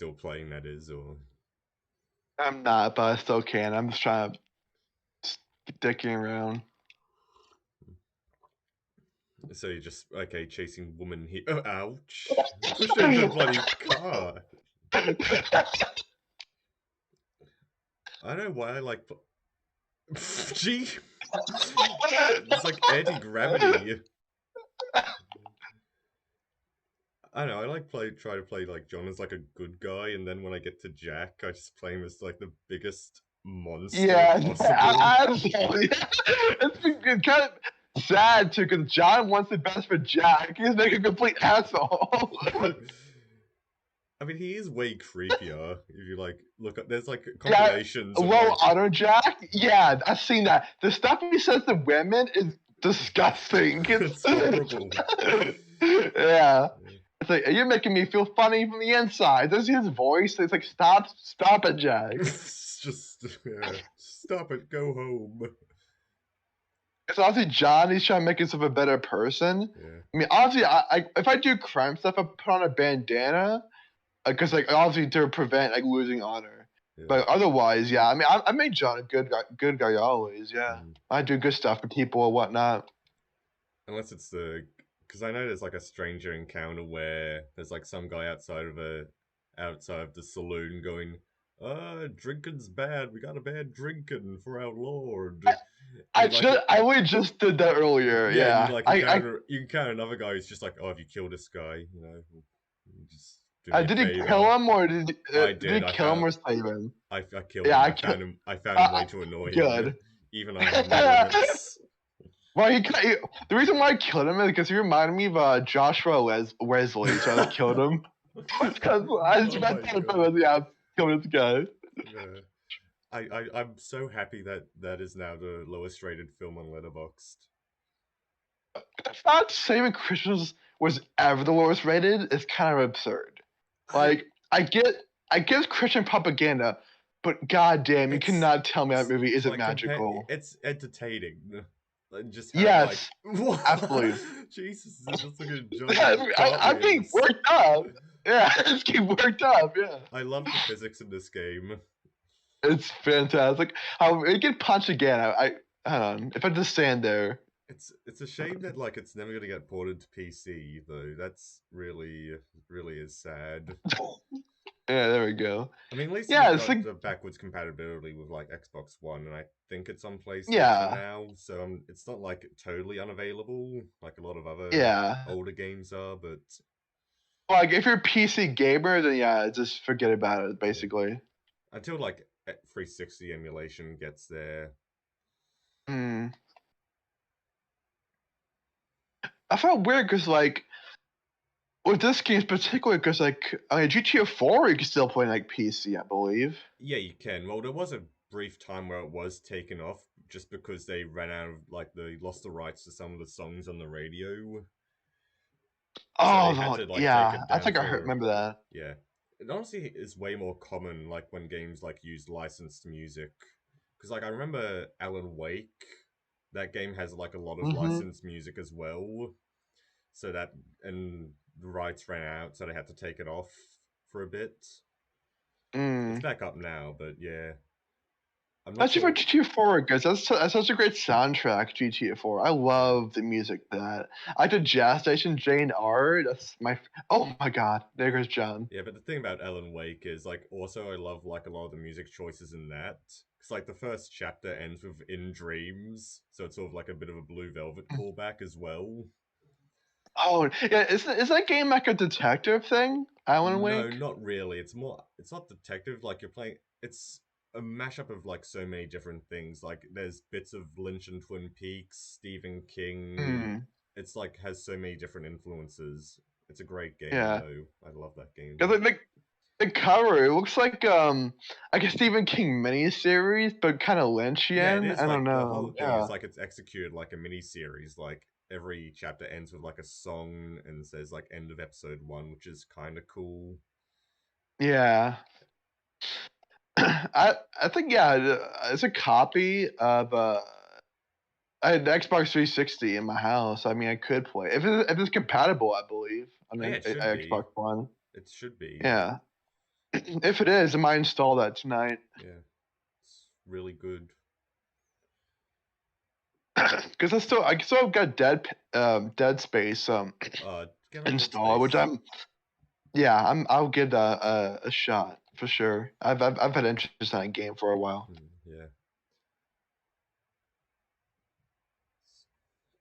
still playing, that is, or... I'm not, but I still can. I'm just trying to dicking around. So you're just, okay, chasing woman here. Oh, ouch. Pushed her into a bloody car. I don't know why I like... Gee! It's like anti-gravity. I don't know, I like try to play like John as like a good guy, and then when I get to Jack, I just play him as like the biggest monster possible. Absolutely. It's kind of sad too, because John wants the best for Jack. He's like a complete asshole. I mean, he is way creepier if you like look at. There's like Yeah, compilations of low like honor Jack. Yeah, I've seen that. The stuff he says to women is disgusting. it's horrible. Yeah. It's like, you're making me feel funny from the inside. There's his voice. It's like, stop it, Jack. Just stop it. Go home. It's honestly John. He's trying to make himself a better person. Yeah. I mean, honestly, if I do crime stuff, I put on a bandana, because like obviously to prevent like losing honor. Yeah. But otherwise, yeah. I mean, I made John a good guy always. Yeah, I do good stuff for people or whatnot. Unless it's because I know there's like a stranger encounter where there's like some guy outside of the saloon going, drinking's bad. We got a bad drinking for our lord. I literally just did that earlier. Yeah, you encounter another guy who's just like, oh, have you killed this guy? You know, just did he kill him or did he kill him or save him? I killed him. I found him way too annoying. Good. Even I have no limits. Well, the reason why I killed him is because he reminded me of Joshua Wesley, so I just killed him. Because I just kill this guy. Yeah. I'm so happy that is now the lowest rated film on Letterboxd. The fact Saving Christmas was ever the lowest rated is kind of absurd. Like, I get Christian propaganda, but goddamn, you cannot tell me that movie isn't magical. It's entertaining. Just yes, like, absolutely. Jesus, it's just like a giant. I'm being worked up. Yeah, it's getting worked up. Yeah. I love the physics in this game. It's fantastic. How it get punched again? I don't know. If I just stand there. It's a shame that like it's never gonna get ported to PC though. That's really is sad. Yeah, there we go. I mean, at least it's got the backwards compatibility with like Xbox One, and I think it's on PlayStation now. So it's not like totally unavailable like a lot of other older games are. But like if you're a PC gamer, then just forget about it basically. Until like 360 emulation gets there. I felt weird because like with this game in particular, because like GTA 4 you can still play like PC, I believe. Yeah, you can. Well, there was a brief time where it was taken off just because they ran out of they lost the rights to some of the songs on the radio. Oh, so yeah, I think I remember that. Yeah, it honestly is way more common like when games like use licensed music, because like I remember Alan Wake. That game has like a lot of licensed music as well, so that and the rights ran out, so they had to take it off for a bit. It's back up now, but yeah. Actually, for GTA 4, because that's such a great soundtrack. GTA 4, I love the music to that. I like the jazz station Jane R. That's oh my god, there goes John. Yeah, but the thing about Alan Wake is like also I love like a lot of the music choices in that. It's like the first chapter ends with "In Dreams," so it's sort of like a bit of a Blue Velvet callback as well. Oh yeah, is that game like a detective thing, Alan Wake? No, not really. It's not detective. Like you're playing. It's a mashup of like so many different things. Like there's bits of Lynch and Twin Peaks, Stephen King. It's like has so many different influences. It's a great game though. I love that game. The cover, it looks like a Stephen King miniseries, but kind of Lynchian. I don't know. The whole thing is like it's executed like a miniseries. Like every chapter ends with like a song and says like end of episode 1, which is kind of cool. Yeah. I think it's a copy of I had the Xbox 360 in my house. I mean, I could play if it's compatible. I believe on Xbox One. It should be. Yeah. If it is, I might install that tonight. Yeah, it's really good. Because I still got Dead Space Get on Dead installed, which Space. I'll give that a shot for sure. I've had interest in that game for a while. Yeah.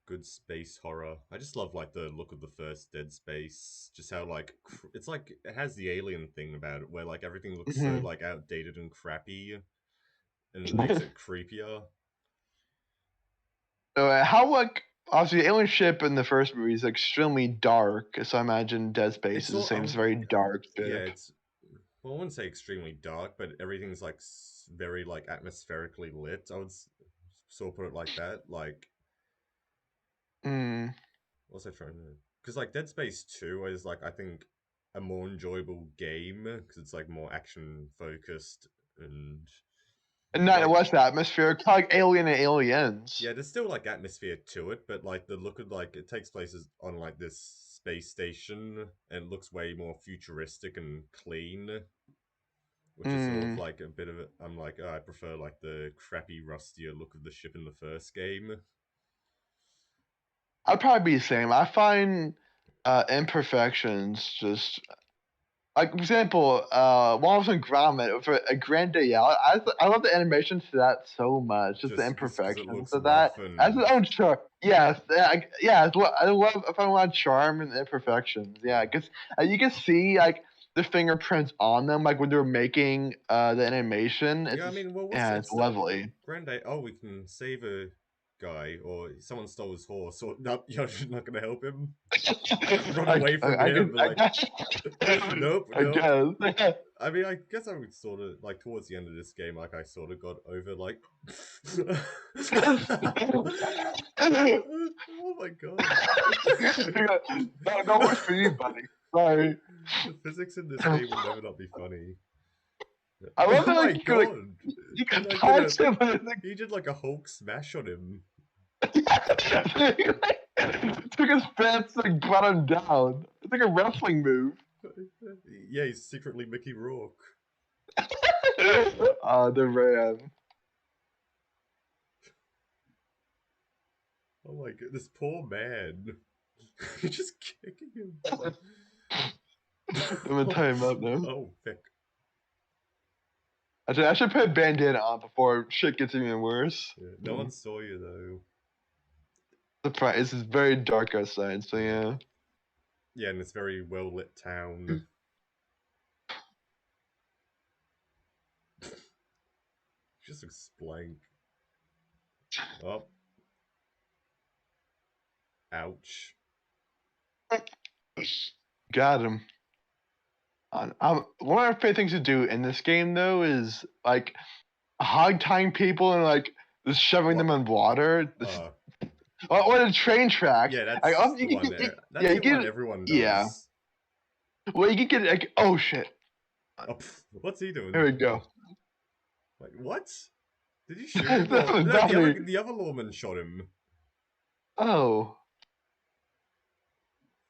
Good space horror. I just love like the look of the first Dead Space. Just how like it's like it has the alien thing about it, where like everything looks so Mhm. like outdated and crappy, and it makes it creepier. So how like obviously the alien ship in the first movie is extremely dark, so I imagine Dead Space It's is the all same. It's a very dark yeah. ship. It's well, I wouldn't say extremely dark, but everything's like very like atmospherically lit. I would sort of put it like that. Like Mm. what's I trying to? Because like Dead Space 2 is like I think a more enjoyable game because it's like more action focused and And but not like less atmospheric, like Alien and Aliens. yeah, there's still like atmosphere to it, but like the look of like it takes place on like this space station and it looks way more futuristic and clean, which is sort of Mm. like a bit of it. I'm like, oh, I prefer like the crappy, rustier look of the ship in the first game. I'd probably be the same. I find imperfections just like, for example, while I was in Grommet for a Grand Day Out, I love the animations for that so much. Just the Just because it imperfections looks of that. rough As its and own charm. Yes, yeah. I love. I find a lot of charm in the imperfections. Yeah, because you can see like the fingerprints on them, like when they're making the animation. It's yeah, I just, mean, well, yeah, it's what's that? lovely. Grande, oh, we can save a guy, or someone stole his horse, or no, you're not gonna help him. Run away from him, but I like, guess. nope, I nope. guess. I mean, I guess I would sort of like towards the end of this game, like I sort of got over like, oh my god, No works for you, buddy. Sorry. the physics in this game will never not be funny. I love Oh that my like god, you he can like did a punch him and it's he did like a Hulk smash on him. like, took his fence and brought him down. It's like a wrestling move. Yeah, he's secretly Mickey Rourke. The ram. Oh my god, this poor man. You're just kicking him. I'm gonna tie him up now. Oh, Vic. I should put a bandana on before shit gets even worse. Yeah, no one saw you though. Surprise! It's very dark outside, so yeah. Yeah, and it's very well lit town. Just looks blank. Oh, ouch. Got him. One of my favorite things to do in this game though is like hog tying people and like just shoving them What? in water. Uh, Or the train tracks. yeah, Like, that's the one there. That's yeah, the you one get everyone yeah. does. Well, you can get like oh shit. Oh, what's he There doing? we go. Like, what? Did you shoot him? That Or was no, Donnie. the other lawman shot him. Oh,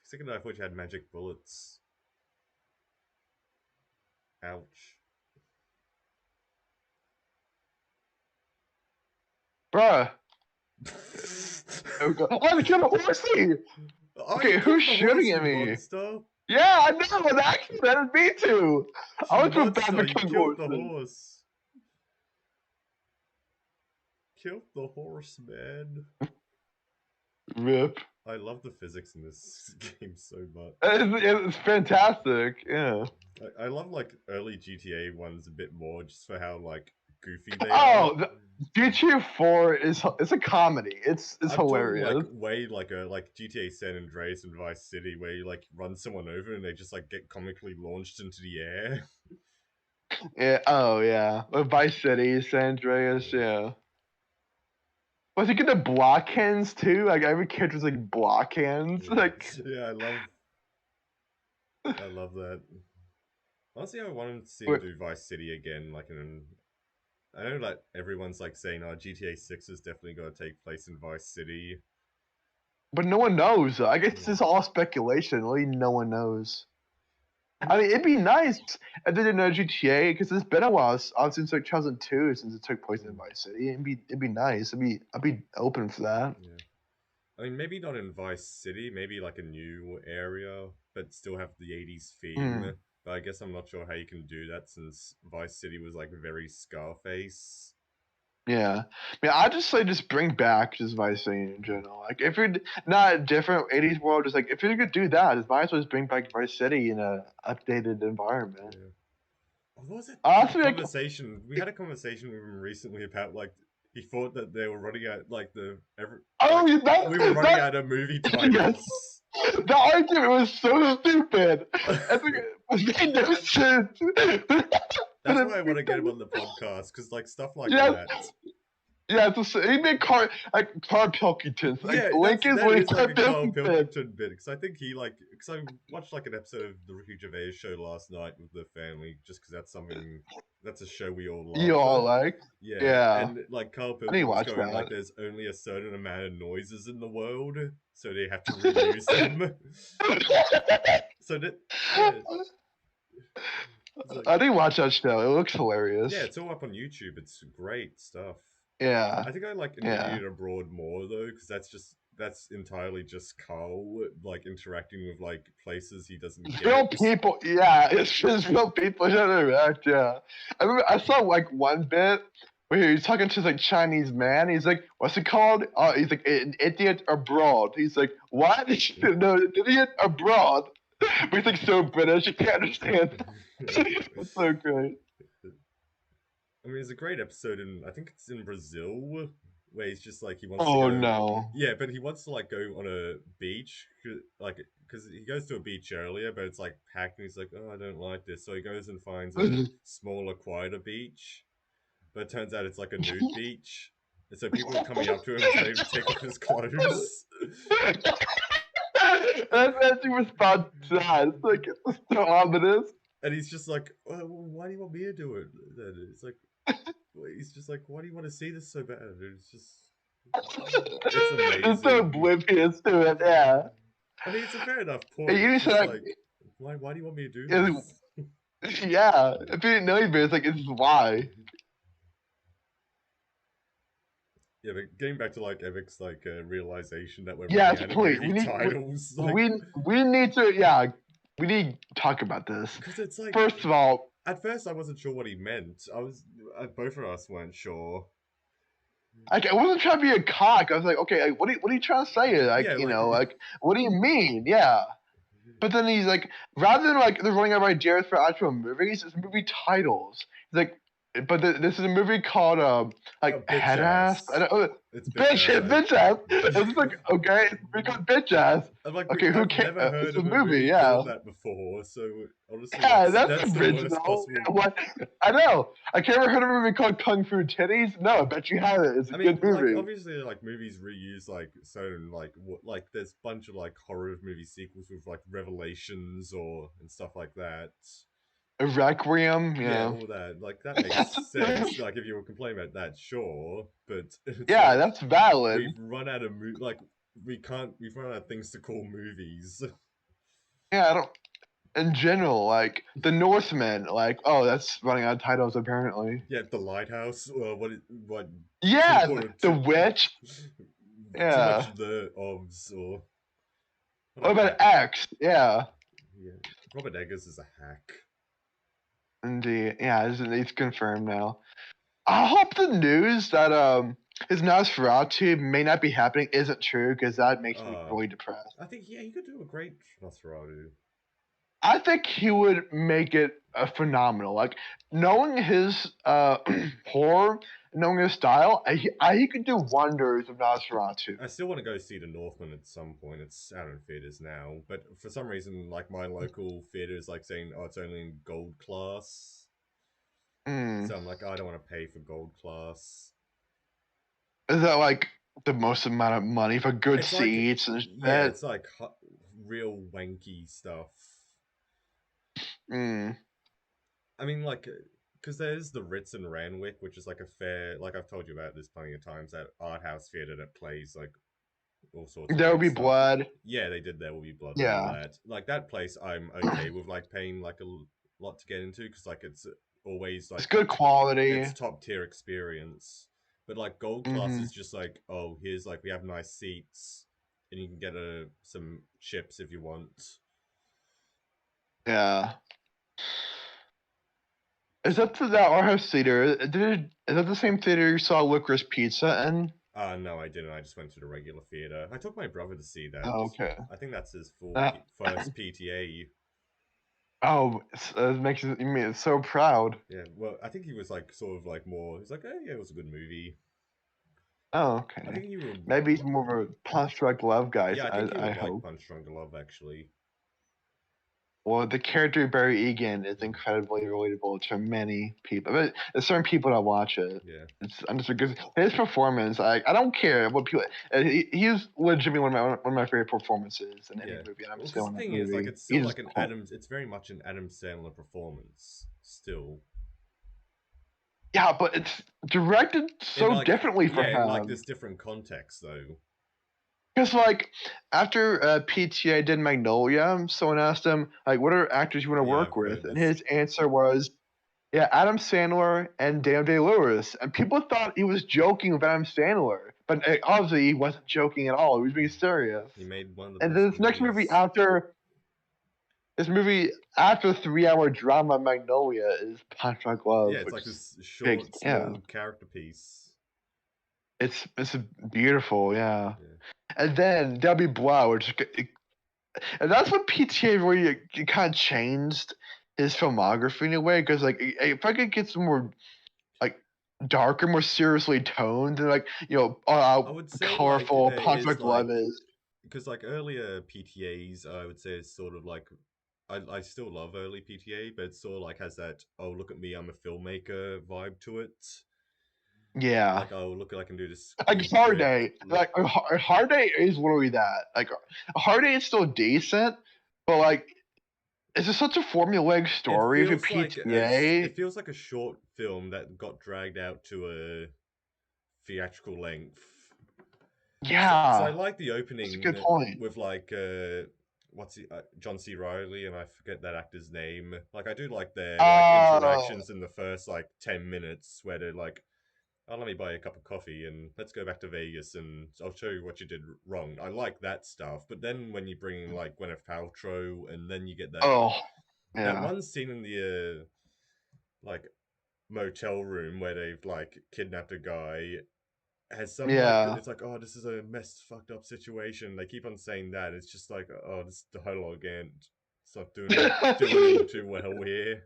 Second, I thought you had magic bullets. Ouch. bruh. There we go. Oh, they killed a horsey. Oh, you Okay, who's killed the horse, shooting you at me? monster! Yeah, I know. It actually that me too. I You was feel bad monster! for You killing killed the horses. horse. Killed the horse, man. Rip. I love the physics in this game so much. It's fantastic. Yeah. I love like early GTA ones a bit more, just for how like goofy they are. Oh, GTA 4 is it's a comedy. It's I'm talking like hilarious. way like a like GTA San Andreas and Vice City, where you like run someone over and they just like get comically launched into the air. Yeah. Oh yeah. With Vice City, San Andreas. Yeah. Was he get the block hands too? Like every kid was like block hands. Yeah, Like yeah, I love that. Honestly, I wanted to see him do Vice City again. Like, I know that everyone's like saying, "Oh, GTA 6 is definitely going to take place in Vice City." but no one knows. I guess Yeah. it's all speculation. Really, no one knows. I mean, it'd be nice if they did another GTA because it's been a while since like 2002 since it took place in Vice City. It'd be nice. I'd be open for that. Yeah. I mean, maybe not in Vice City, maybe like a new area, but still have the 80s theme. Mm, But I guess I'm not sure how you can do that since Vice City was like very Scarface. yeah, I mean, I just say just bring back just Vice City in general. Like if you're not a different 80s world, just like if you're gonna do that, just might as well just bring back Vice City in a updated environment. Yeah. Oh, what was it? The Honestly, like, conversation we had a conversation with him recently about like he thought that they were running out like oh, like yeah, we were running that out of movie yes, titles. the argument was so stupid. I think it made no sense. But That's it why I want to makes get him sense. on the podcast because like stuff like Yes, that. yeah, he made car Pilkingtons. Like Yeah, Lincoln's that winning is like car a Carl Pilkington. Pilkington bit because I think he like because I watched like an episode of the Ricky Gervais show last night with the family just because that's a show we all You love. all like, Yeah, yeah. and like Carl I need to Pilkington was watch going like that. there's only a certain amount of noises in the world, so they have to reuse them. So that yeah, it's like I didn't watch that show. It looks yeah, hilarious. it's all up on YouTube. It's great stuff. Yeah, I think I like yeah. Intermediate Abroad more though, because that's entirely just Carl like interacting with like places he doesn't It's real get. people. Yeah, it's just real people trying to interact. Yeah, I remember I saw like one bit where he's talking to this, like Chinese man. He's like, "What's it called?" Oh, he's like, "An idiot abroad." He's like, "What?" No, an idiot abroad. But he's like so British, you can't understand. It's so great. I mean, it's a great episode, and I think it's in Brazil where he's just like he wants to Oh go. no. Yeah, but he wants to like go on a beach, like because he goes to a beach earlier, but it's like packed, and he's like, "Oh, I don't like this," so he goes and finds a smaller, quieter beach. But it turns out it's like a nude beach, and so people are coming up to him telling him to take off his clothes. That's actually response to that. It's like it's so ominous. And he's just like, well, why do you want me to do it? Then it's like, he's just like, why do you want to see this so bad? It's just, it's It's so amazing. oblivious to it, yeah. I mean, it's a fair enough And point. you It's said just like, like, why do you want me to do it's, this? yeah. If you didn't know any better, it's like it's why. Yeah, but getting back to like Evic's like realization that we're running Yes, out of please. movie titles, like, We need to, yeah. We need to talk about this. because it's like, First of all, at first I wasn't sure what he meant. Both of us weren't sure. I wasn't trying to be a cock. I was like, okay, like, what are you trying to say? Like, Yeah, you like, know, like, what do you mean? Yeah. But then he's like, rather than like they're running out of ideas for actual movies, it's movie titles. He's like, but this is a movie called like bitch Head Ass. I ass. don't, It's bitch ass. Bitch Ass. It's like okay, it's a movie called Bitch Ass. I'm like, Okay, who I've can? never heard It's a of a movie, movie yeah. called that before. So honestly, Yeah, that's that's the worst original. possible. What? I know. I can't ever heard of a movie called Kung Fu Titties. No, I bet you have it. It's a I mean, good like movie. obviously, like movies reuse like certain like there's a bunch of like horror movie sequels with like revelations or and stuff like that. A Requiem, Yeah, yeah. all that like that makes sense. Like if you were complaining about that, sure, but it's Yeah, like that's valid. we've run out of like we've run out of things to call movies. Yeah, I don't. In general, like the Northman, like oh, that's running out of titles apparently. Yeah, the lighthouse. What too Yeah, the too witch. too much Yeah. of the ofs or what What a about hack. X? Yeah, Yeah, Robert Eggers is a hack. indeed. Yeah, it's confirmed now. I hope the news that his Nosferatu may not be happening isn't true because that makes me really depressed. I think yeah, he could do a great Nosferatu. I think he would make it phenomenal. Like knowing his horror, knowing his style, he could do wonders with Nosferatu. I still want to go see the Northman at some point. It's out in theaters now, but for some reason, like my local theater is like saying, "Oh, it's only in gold class." Mm. So I'm like, oh, I don't want to pay for gold class. Is that like the most amount of money for good It's like, seats and yeah, shit? it's like real wanky stuff. Mm. I mean, like, because there's the Ritz in Ranwick, which is like a fair, like I've told you about this plenty of times, that art house theater that plays like all sorts of There will weird be stuff. blood. Yeah, they did There Will Be Blood and all Yeah, that. Like that place, I'm okay with like paying like lot to get into because like it's always it's like good quality. it's top tier experience. But like gold class Hmm. is just like, oh, here's like we have nice seats and you can get some chips if you want. Yeah. Is that that art house theater? Is that the same theater you saw Licorice Pizza in? No, I didn't. I just went to the regular theater. I took my brother to see that. Oh, okay. I think that's his Uh, first PTA. oh, it makes me so proud. Yeah, well, I think he was like sort of like more. He's like, oh yeah, it was a good movie. Oh, I okay. think he would. Maybe he's more of a Punch Drunk Love guy. Yeah, I think he I would like hope. Punch Drunk Love actually. Well, the character Barry Egan is incredibly relatable to many people. But there's certain people that watch it. Yeah, I'm just because his performance, I don't care what people. He's legitimately one of my favorite performances in any yeah. movie, and I'm Well, still because in the that thing is, like, movie. it's still He's like an cool. Adams. It's very much an Adam Sandler performance still. Yeah, but it's directed In so like, differently for yeah, in like him. this different context though. Because like after PTA did Magnolia, someone asked him like, "What are actors you want to Yeah, work I've with?" heard And this. his answer was, "Yeah, Adam Sandler and Daniel Day Lewis." And people thought he was joking with Adam Sandler, but obviously he wasn't joking at all. He was being serious. He made one of the And best this next movie movies. after this movie after 3 hour drama Magnolia is Punch Drunk Love, Yeah, it's which like is this big. short, Yeah, small character piece. it's beautiful. Yeah. Yeah. And then Debbie Blow, which and that's when PTA really kind of changed his filmography in a way because like if I could get some more like darker, more seriously toned, and like I would say like colorful there Punch is Drunk Love like is. because like earlier PTAs, I would say is sort of like I still love early PTA, but it sort of like has that oh look at me, I'm a filmmaker vibe to it. Yeah, Like oh look, I can do this like cool Hard trick. Day, like a Hard Day is literally that. Like a Hard Day is still decent, but like it's just such a formulaic story for PTA. It feels like a short film that got dragged out to a theatrical length. Because I Yeah, like the that's a opening good point. with like what's he John C. Riley and I forget that actor's name. Like I do like their like Oh, interactions in the first like 10 minutes where they're like, "Oh, let me buy you a cup of coffee and let's go back to Vegas and I'll show you what you did wrong." I like that stuff, but then when you bring in like Gwyneth Paltrow and then you get oh, that yeah, one scene in the like motel room where they've like kidnapped a guy has some like yeah. it's like oh this is a messed fucked up situation. They keep on saying that. It's just like oh this dialogue and it's not doing him too well here.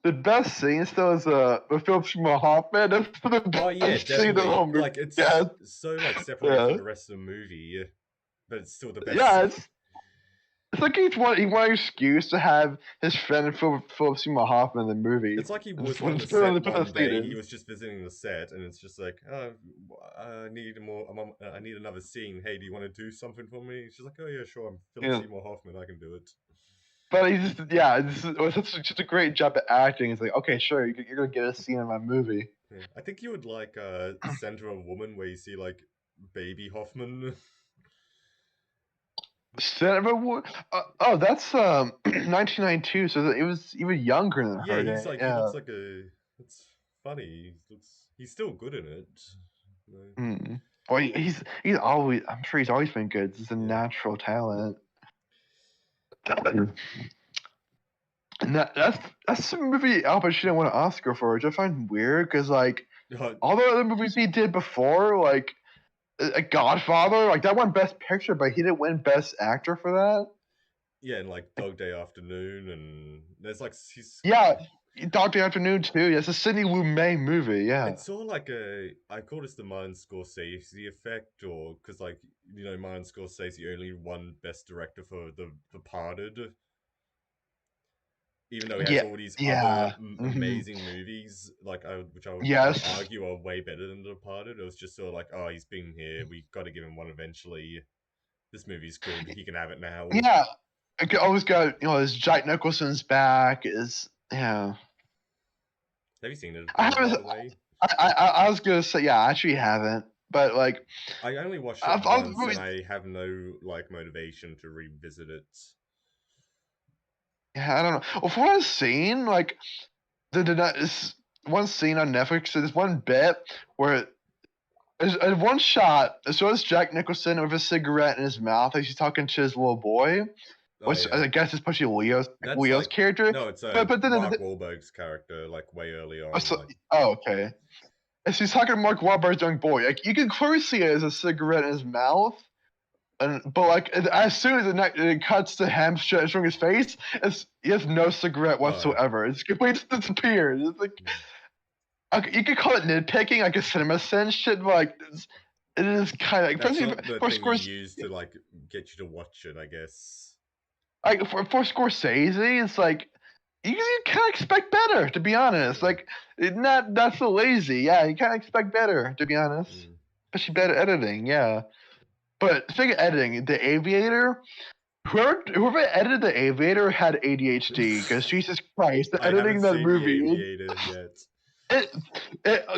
The best scene still is with Philip Seymour Hoffman. That's the Oh yeah, best scene in the definitely. whole movie. Like it's Yeah, so like separated from yeah, the rest of the movie, but it's still the best yeah. scene. It's like he want an excuse to have his friend Philip Seymour Hoffman in the movie. It's like he Just wasn't on want the to put set the one scene day. He in. was just visiting the set, and it's just like, oh, I need more. I need another scene. Hey, do you want to do something for me? She's like, oh yeah, sure. I'm Philip Yeah. Seymour Hoffman. I can do it. But he's just it was such a great job at acting. It's like okay, sure, you're gonna get a scene in my movie. Yeah. I think you would like Center of a Woman, where you see like baby Hoffman. Cinema oh, that's 1992, so it was even younger than Yeah, her he's day. like he Yeah. looks like a. It's funny. He's still good in it. No. Mm. Well, he's always. I'm sure he's always been good. He's a Yeah. natural talent. And that's a movie Al Pacino won an Oscar for, which I find weird because like all the other movies he did before, like a Godfather, like that won Best Picture, but he didn't win Best Actor for that. Yeah, and like Dog Day Afternoon, and there's like he's Yeah, Dog Day Afternoon too. Yeah, it's a Sidney Lumet movie. Yeah, it's sort of like a I call this the Martin Scorsese effect, or because like Martin Scorsese only won Best Director for The Departed, even though he has yeah, all these other yeah. amazing movies, like which I would Yes, argue are way better than The Departed. It was just sort of like, oh, he's been here, we got to give him one eventually. This movie's good, he can have it now. yeah. I always got is Jack Nicholson's back. Is yeah. Have you seen The I Departed, by haven't. the way? I was gonna say yeah. I actually haven't, but like I only watched it I've once, and I have no like motivation to revisit it. yeah, I don't know. Well, from what I've seen, like this one scene on Netflix, there's one bit where there's one shot. So it's Jack Nicholson with a cigarette in his mouth as he's talking to his little boy, Oh which yeah, I guess is especially that's Leo's like character. no, it's But then Mark Wahlberg's character, like way early on. so, Like oh okay. And so he's talking to Mark Wahlberg's young boy. Like you can clearly see it as a cigarette in his mouth. But like as soon as it cuts to him showing his face, he has no cigarette whatsoever. It's completely disappeared. It's like you could call it nitpicking, like a cinema sense shit, but like it is kind of like that's not the for thing you Scorsese, use to like get you to watch it, I guess. like for Scorsese, it's like you kind of expect better, to be honest. Like not so lazy. Yeah, you kind of expect better, to be honest. Especially better editing. Yeah. But speaking of editing, The Aviator, whoever edited The Aviator had ADHD because Jesus Christ, the I editing haven't in that seen The movie. Aviator yet.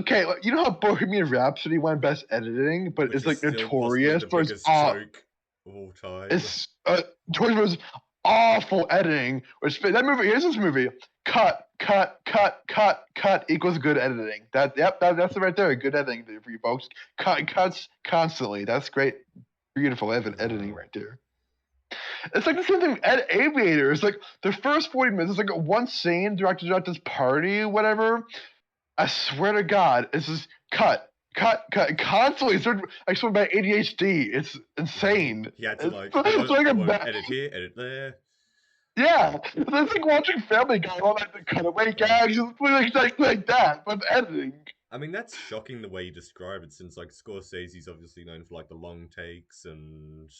Okay, you know how Bohemian Rhapsody won Best Editing, but Which it's is like still possibly notorious the for its biggest joke of all time. it's notorious for its awful editing. Which that movie, here's this movie: cut equals good editing. That's it right there. Good editing for you folks. Cuts constantly. That's great, beautiful editing right there. It's like the same thing at Aviator. It's like the first 40 minutes, it's like one scene directed at this party, whatever. I swear to God, it's just cut, constantly. It's like someone by ADHD. It's insane. He had to like, It's like I won't edit here, edit there. yeah, it's like watching Family Guy, all like the cutaway gags, it's like that, but editing. I mean, that's shocking the way you describe it, since like Scorsese's obviously known for like the long takes and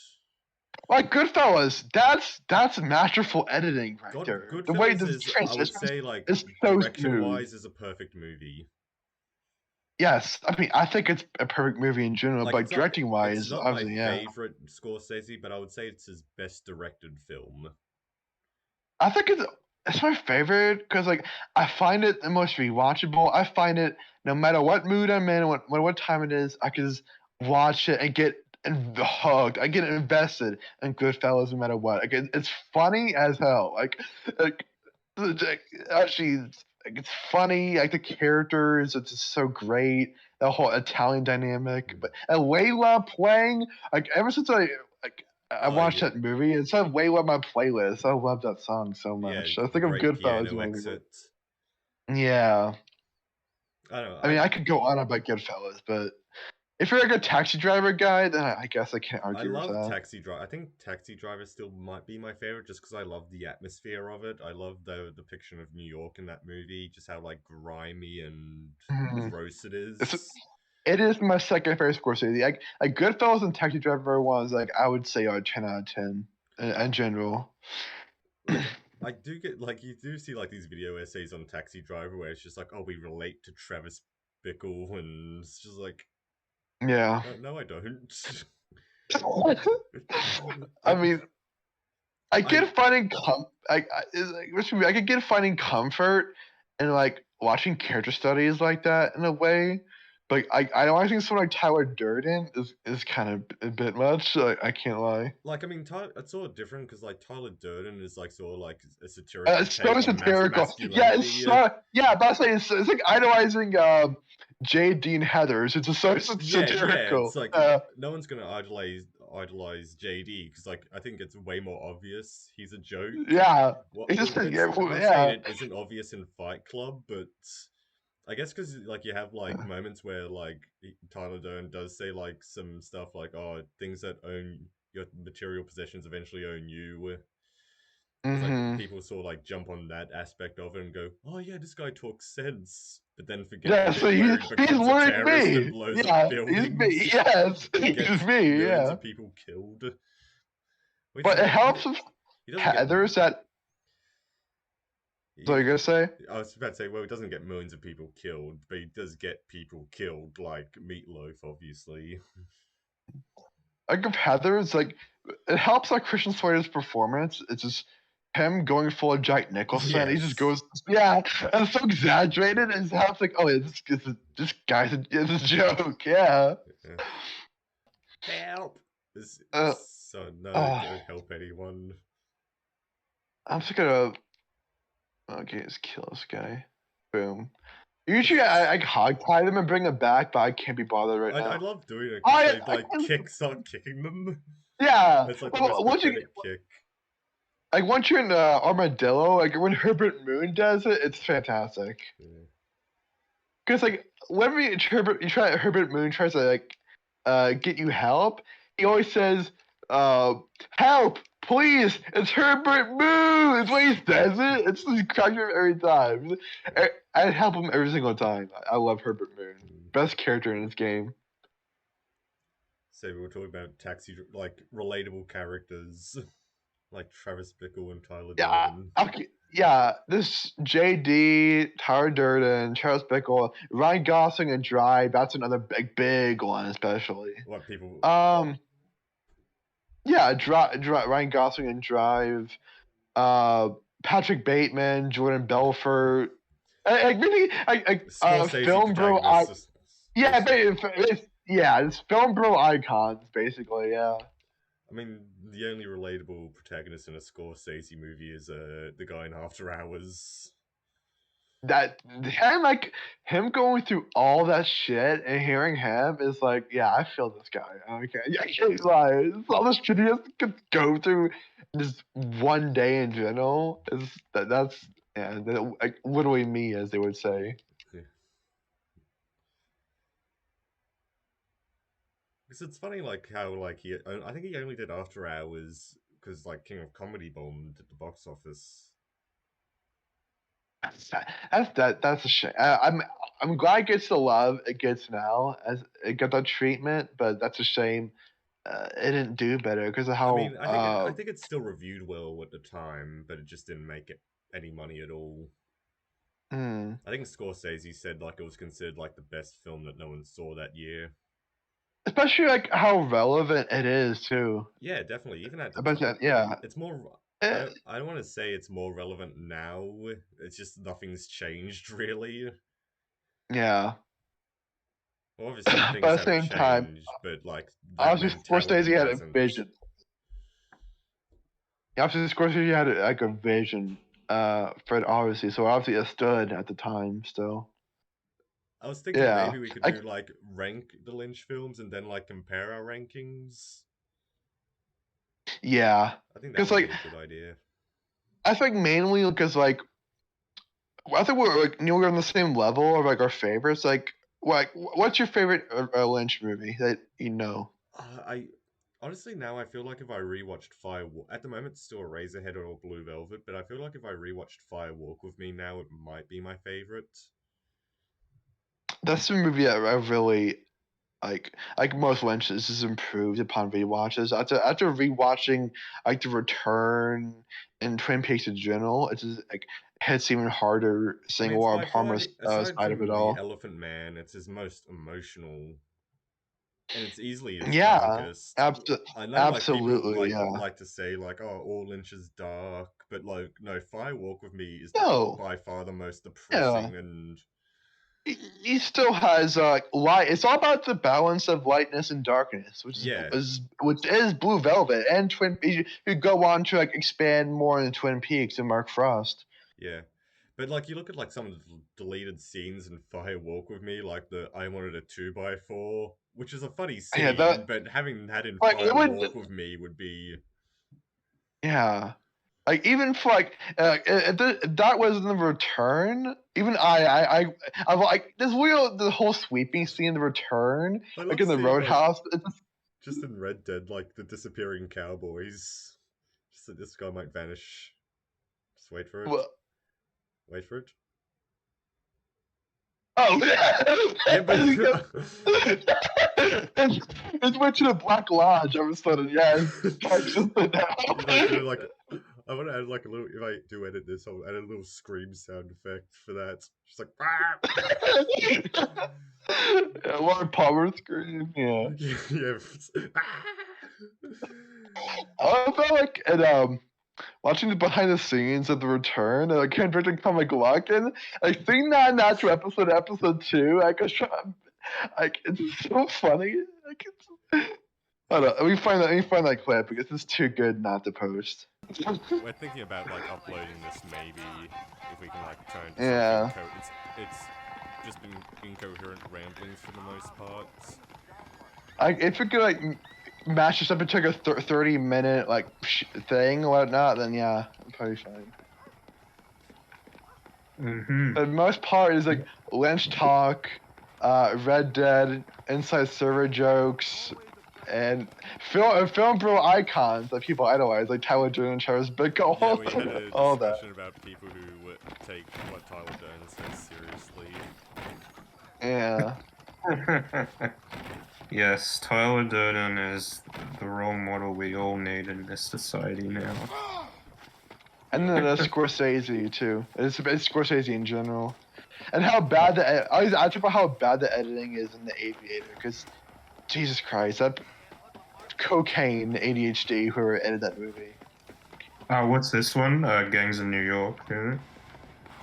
Like Goodfellas, that's masterful editing right there. The way Goodfellas this is, I would say, like is so direction-wise, is a perfect movie. Yes, I mean I think it's a perfect movie in general, Like, but directing wise, it's not my obviously, yeah. favorite Scorsese, but I would say it's his best directed film. I think it's my favorite because like I find it the most rewatchable. I find it no matter what mood I'm in, what time it is, I can just watch it and get hugged. I get invested in Goodfellas no matter what. Like it's funny as hell. Like actually, it's funny. Like the characters, it's just so great. The whole Italian dynamic, but and Layla playing like ever since I watched that movie. It's on way on my playlist. I love that song so much. I think of Goodfellas. Piano exit. Yeah. I don't know. I mean, I could go on about Goodfellas, but if you're like a Taxi Driver guy, then I guess I can't argue with that. I love Taxi Driver. I think Taxi Driver still might be my favorite, just because I love the atmosphere of it. I love the depiction of New York in that movie, just how like grimy and gross it is. It is my second favorite Scorsese. Like Goodfellas and Taxi Driver ones, like I would say are 10 out of 10 in general. Like, I do get like you do see like these video essays on Taxi Driver where it's just like, oh, we relate to Travis Bickle, and it's just like, yeah. No, I don't. I mean, I get finding I could get finding comfort in like watching character studies like that in a way. But I think someone like Tyler Durden is kind of a bit much. I can't lie. Like, I mean, it's sort of different because like Tyler Durden is like sort of like a satirical. It's so satirical. Yeah, but I say it's like idolizing J. Dean Heathers. It's so satirical. Yeah, it's like no one's gonna idolize JD because like I think it's way more obvious he's a joke. Yeah, I'm not saying it isn't obvious in Fight Club, but I guess because like you have like moments where like Tyler Durden does say like some stuff like, oh, things that own your material possessions eventually own you. It's like people sort of like jump on that aspect of it and go, oh yeah, this guy talks sense, but then forget that so he's like me. And blows up buildings. He's me. Yes, he's me. Millions of people killed. But it helps with Heathers that. So you're gonna say? I was about to say, well, he doesn't get millions of people killed, but he does get people killed, like Meatloaf, obviously. Like if Heathers, like it helps like Christian Slater's performance. It's just him going full of Jack Nicholson. Yes. He just goes, and it's so exaggerated. It helps like, oh, this guy's it's a joke, yeah. Yeah. Help! It's Uh, so no, uh, don't help anyone. I'm just gonna. Okay, let's kill this guy. Boom. Usually I hogtie them and bring them back, but I can't be bothered right I now. love doing it because I, they I like start kicking them. yeah. It's like the Well, most pathetic kick. like once you're in Armadillo, like when Herbert Moon does it, it's fantastic. Yeah. Because like whenever Herbert Moon tries to get you help, he always says, "Help, please! It's Herbert Moon." It's when he says it. It's just cracks me up every time. I help him every single time. I love Herbert Moon. Best character in this game. So we were talking about like relatable characters like Travis Bickle and Tyler Yeah, Durden. okay, yeah. This JD, Tyler Durden, Charles Bickle, Ryan Gosling, and Drive. That's another big one, especially. What people? Yeah, Ryan Gosling and Drive. Uh, Patrick Bateman, Jordan Belfort. Really, Scorsese film bro. protagonists, Yeah, basically. it's film bro icons, basically. Yeah. I mean, the only relatable protagonist in a Scorsese movie is the guy in After Hours. That him going through all that shit and hearing him is like, yeah, I feel this guy. Okay, yeah, I can't lie. It's all the shit he has to go through just one day in general is that's yeah, like literally me, as they would say. Yeah. Because it's funny, like how like I think he only did After Hours because like King of Comedy bombed at the box office. That's a shame. I'm glad it gets the love it gets now, as it got that treatment, but that's a shame. It didn't do better because of I how mean, I think it's still reviewed well at the time, but it just didn't make it any money at all. hmm. I think Scorsese said like it was considered like the best film that no one saw that year. Especially like how relevant it is too. Yeah, definitely. Even at the But yeah, it's more. eh, I don't want to say it's more relevant now. It's just nothing's changed really. yeah. Well, obviously But things at the have same time, changed, but like that obviously mentality Scorsese had a hasn't. vision. Yeah, obviously Scorsese had like a vision for it, obviously. So obviously it stood at the time still. I was thinking Yeah, maybe we could like do like rank the Lynch films and then like compare our rankings. yeah, I think that because would like be a good idea. I think mainly because like I think we're like we're on the same level of like our favorites. Like what's your favorite Lynch movie that you know? I honestly now I feel like if I rewatched Firewalk at the moment it's still Razorhead or Blue Velvet, but I feel like if I rewatched Firewalk with Me now it might be my favorite. That's the movie that I really like most Lynch's is improved upon rewatches. After rewatching like The Return and Twin Peaks in general, it just like hits even harder I seeing mean, a it's more by far harmless aside side of it from the all. Elephant Man, it's his most emotional, and it's easily his Yeah, darkest. I know, like people absolutely, yeah. like to say like, "Oh, all Lynch is dark," but like, no, Firewalk with Me is No, by far the most yeah. depressing, and He still has light. It's all about the balance of lightness and darkness, yeah, which is Blue Velvet and Twin. You go on to like expand more in Twin Peaks and Mark Frost. yeah. But like, you look at like some of the deleted scenes in Firewalk with Me, like the "I wanted a 2x4," which is a funny Yeah, that scene, but having that in like it would. Firewalk with Me would be Yeah, like even for like that was in The Return. Even I like this real the whole sweeping scene in The Return, I like love in the seeing like Roadhouse. just in Red Dead, like the disappearing cowboys. Just that this guy might vanish. Just wait for it. Well, Wait for it. oh, Yeah, but it's went to the Black Lodge all of a sudden. Yeah, it's something like now. like I want to add like a little. If I do edit this, I'll add a little scream sound effect for that. Just like Yeah, Lauren Palmer scream. Yeah, yeah. I felt like and watching the behind the scenes of The Return, Kendrick and Comic Walken, seeing that in the actual episode 2, like it's so funny. Hold on, let me find that clip because it's too good not to post. We're thinking about like uploading this maybe if we can like turn it to Yeah. something. It's just been incoherent ramblings for the most part. If we could like match this up into like a 30-minute like thing or whatnot, then yeah, I'm probably fine. The most part is like Lynch talk, Red Dead, inside server jokes, and film bro icons that people idolize, like Tyler Durden, Travis Bickle. Yeah, we had a all that. discussion about people who would take what Tyler Durden says seriously. Yeah. Yes, Tyler Durden is the role model we all need in this society now. And then Scorsese too. It's Scorsese in general, and how bad I talk about how bad the editing is in The Aviator, because Jesus Christ, that cocaine ADHD whoever edited that movie. What's this one? Gangs in New York. Yeah. Oh,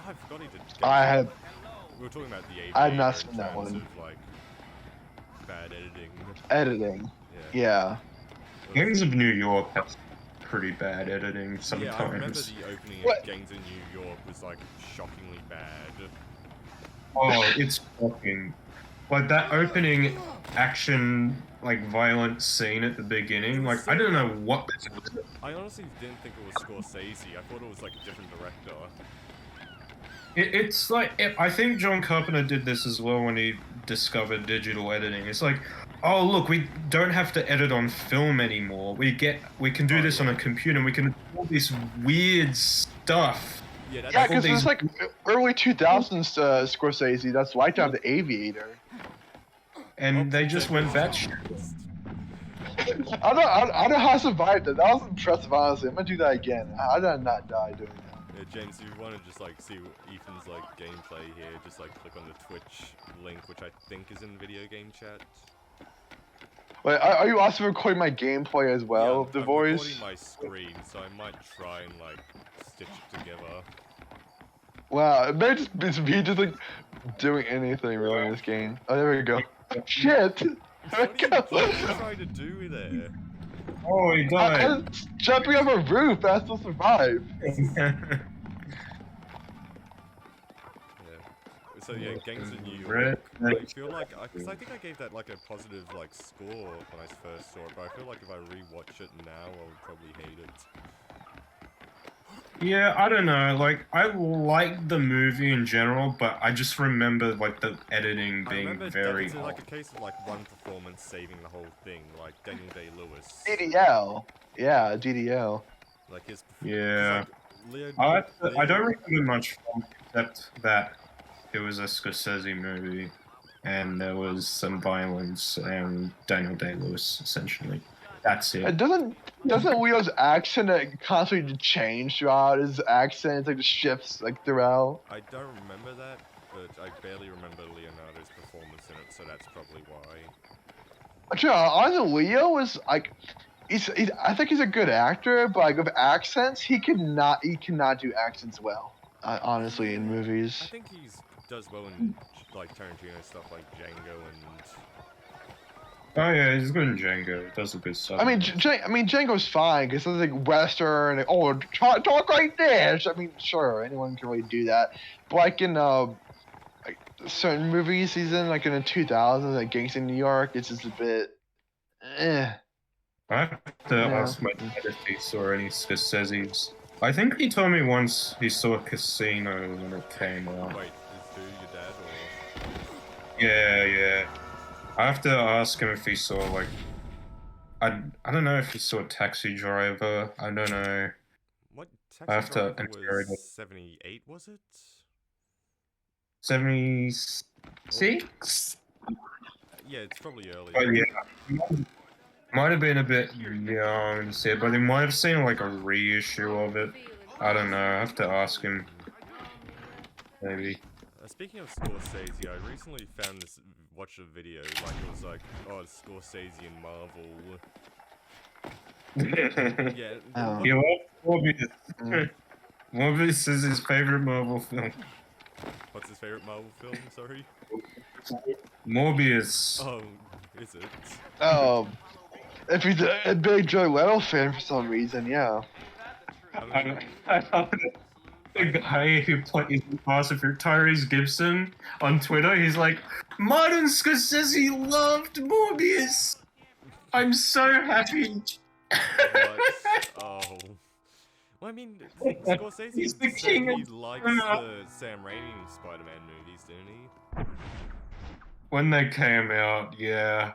I forgot he did. I had. We were talking about The Aviator. I had not in seen that terms one. of, like, bad editing. Editing. Yeah. Gangs of New York has pretty bad editing sometimes. Yeah, I remember the opening of Gangs in New York was like shockingly bad. Oh, it's fucking like that opening action, like violent scene at the beginning. Like I don't know what. I honestly didn't think it was Scorsese. I thought it was like a different director. It's like I think John Carpenter did this as well when he discovered digital editing. It's like, oh look, we don't have to edit on film anymore. We can do this on a computer. And we can do all this weird stuff. Yeah, because it's like early 2000s Scorsese. That's why I have The Aviator. And they just went batshit. I don't know how I survived it. That was impressive, honestly. I'm gonna do that again. How did I not die doing that? Yeah, James, if you want to just like see Ethan's like gameplay here, just like click on the Twitch link, which I think is in video game chat. Wait, are you also recording my gameplay as well, Yeah, the I'm voice? recording my screen, so I might try and like stitch it together. Wow, it may just be me just like doing anything really in this game. Oh, there we go. Shit! What are you trying to do there? Oh, he died. I was jumping off a roof, but I still survived. So yeah, Gangs in New York. I feel like, because I think I gave that like a positive like score when I first saw it, but I feel like if I rewatch it now, I would probably hate it. Yeah, I don't know. Like, I like the movie in general, but I just remember like the editing being very. It's like a case of like one performance saving the whole thing, like Daniel Day-Lewis. DDL. Yeah, DDL. Like his. Yeah. Like, I don't remember much from except that it was a Scorsese movie, and there was some violence and Daniel Day-Lewis essentially. That's it. Doesn't Leo's accent constantly change throughout his accent? It's like the shifts like throughout. I don't remember that, but I barely remember Leonardo's performance in it, so that's probably why. Actually, honestly, Leo is like, I think he's a good actor, but like with accents, he cannot do accents well. Honestly, in movies. I think he does well in like Tarantino stuff like Django and. Oh yeah, he's good in Django. He does a good stuff. I mean, Django's fine because it's like Western. And, oh, talk like this. I mean, sure, anyone can really do that. But like in like certain movies he's in, like in the 2000s, like Gangs in New York, it's just a bit. Eh. I have to ask my dad if he saw any Scorsese's. I think he told me once he saw Casino when it came out. Wait, is who your dad or? Yeah. I have to ask him if he saw like. I don't know if he saw Taxi Driver. I don't know. What I have Taxi to Driver was 78, was it? 76? Yeah, it's probably early. Oh yeah. Might have been a bit young to see it, but he might have seen like a reissue of it. I don't know. I have to ask him. Maybe. Speaking of Scorsese, I recently watched a video, like it was like, oh, it's Scorsese and Marvel. Yeah. Oh. He loves Morbius. Morbius is his favorite Marvel film. What's his favorite Marvel film, sorry? Morbius. Oh, Is it? If he's a big Joe Leno fan for some reason, yeah. I love it. The guy who plays Fast and Furious, Tyrese Gibson, on Twitter, he's like, Martin Scorsese loved Morbius. I'm so happy. What? Oh. Well, I mean, Scorsese He's the said king he of likes cinema. the Sam Raimi Spider-Man movies, didn't he? When they came out, yeah.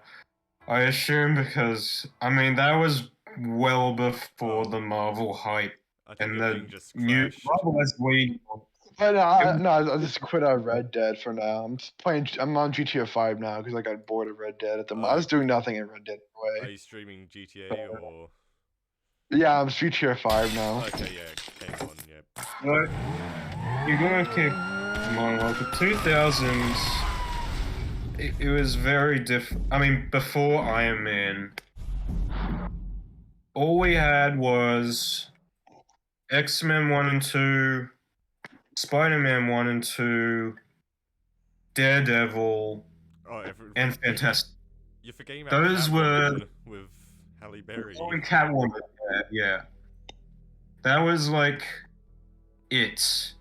I assume because, I mean, that was well before the Marvel hype. I think And your the ping just new crashed. Marvel as we... But no, I just quit out Red Dead for now. I'm just playing. I'm on GTA 5 now because I got bored of Red Dead at the moment. I was doing nothing in Red Dead Are anyway. you streaming GTA or? Yeah, I'm GTA 5 now. Okay, yeah, game on, yeah. But you're gonna keep in mind, like, the 2000s, it was very different. I mean, before Iron Man, all we had was X-Men 1 and 2, Spider-Man 1 and 2, Daredevil, Oh, and Fantastic. you're forgetting about Those were Catwoman with Halle Berry. Oh, and Catwoman. Yeah. That was like it.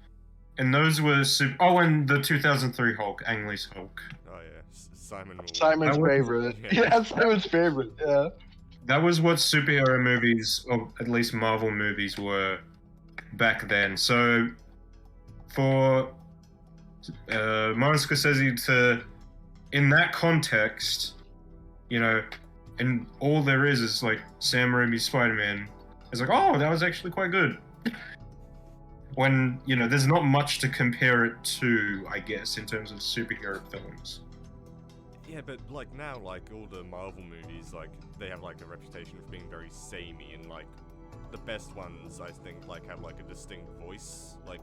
And those were super. Oh, and the 2003 Hulk, Ang Lee's Hulk. Oh yeah, Simon. Simon's That was- favorite. Yeah. Yeah, Simon's favorite. Yeah. That was what superhero movies, or at least Marvel movies, were back then. So for Martin Scorsese to, in that context, you know, and all there is like Sam Raimi's Spider-Man. It's like, oh, that was actually quite good. When, you know, there's not much to compare it to, I guess, in terms of superhero films. Yeah, but like now, like all the Marvel movies, like they have like a reputation of being very samey, and like the best ones, I think, like have like a distinct voice. Like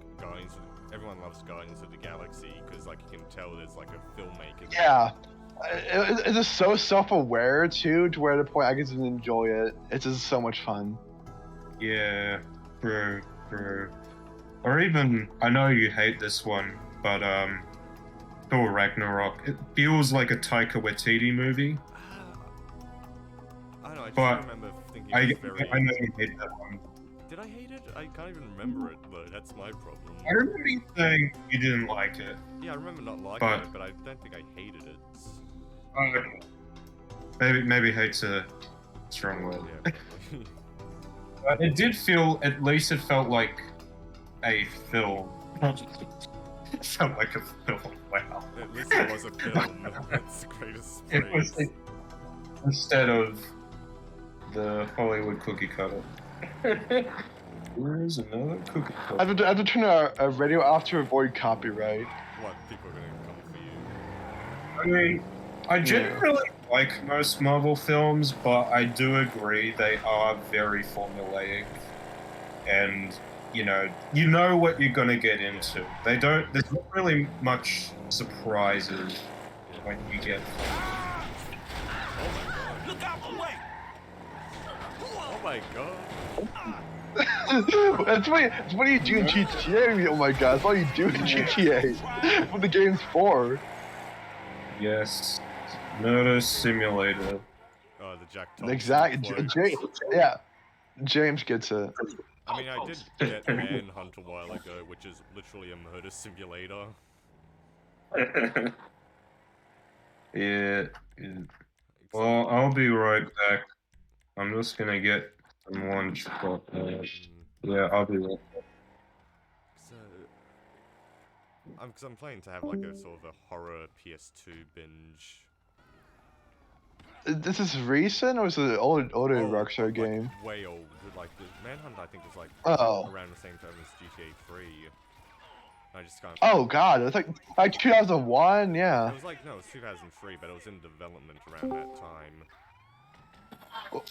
everyone loves Guardians of the Galaxy because like you can tell there's like a filmmaker. Yeah. It's just so self-aware too, to where the point I can just enjoy it. It's just so much fun. Yeah, true. Or even, I know you hate this one, but Thor Ragnarok, it feels like a Taika Waititi movie. I don't know. I just But remember thinking I it was very. know you hate that one. Did I hate it? I can't even remember it though. That's my problem. I remember you saying you didn't like it. Yeah, I remember not liking But- it, but I don't think I hated it. Maybe hate's a strong word. Yeah, probably. But it did feel, at least it felt like a film. It felt like a film, wow. At least it was a film. That's the greatest It was phrase. instead of the Hollywood cookie cutter. Where's another cookie I cutter? have to turn a radio off to avoid copyright. What, people are gonna come for you? I mean, I generally like most Marvel films, but I do agree they are very formulaic, and you know what you're gonna get into. There's not really much surprises when you get. Look out the way! Oh my god. That's what you do in GTA. Oh my god, that's all you do in GTA. What the game's for. Yes, Murder Simulator. Oh, the Jack Thompson Exactly. quote. Yeah. James gets it. I mean, I did get Manhunt a while ago, which is literally a murder simulator. Yeah. Well, I'll be right back. I'm just gonna get some lunch, but yeah, I'll be right back. So, because I'm planning to have like a sort of a horror PS2 binge. This is recent or is it an older Rockstar like, game? Way old. Like the Manhunt, I think was like Oh. around the same time as GTA 3. I just kind of. Oh god, it's like 2001, It yeah. was like no, it was 2003, but it was in development around that time. Well,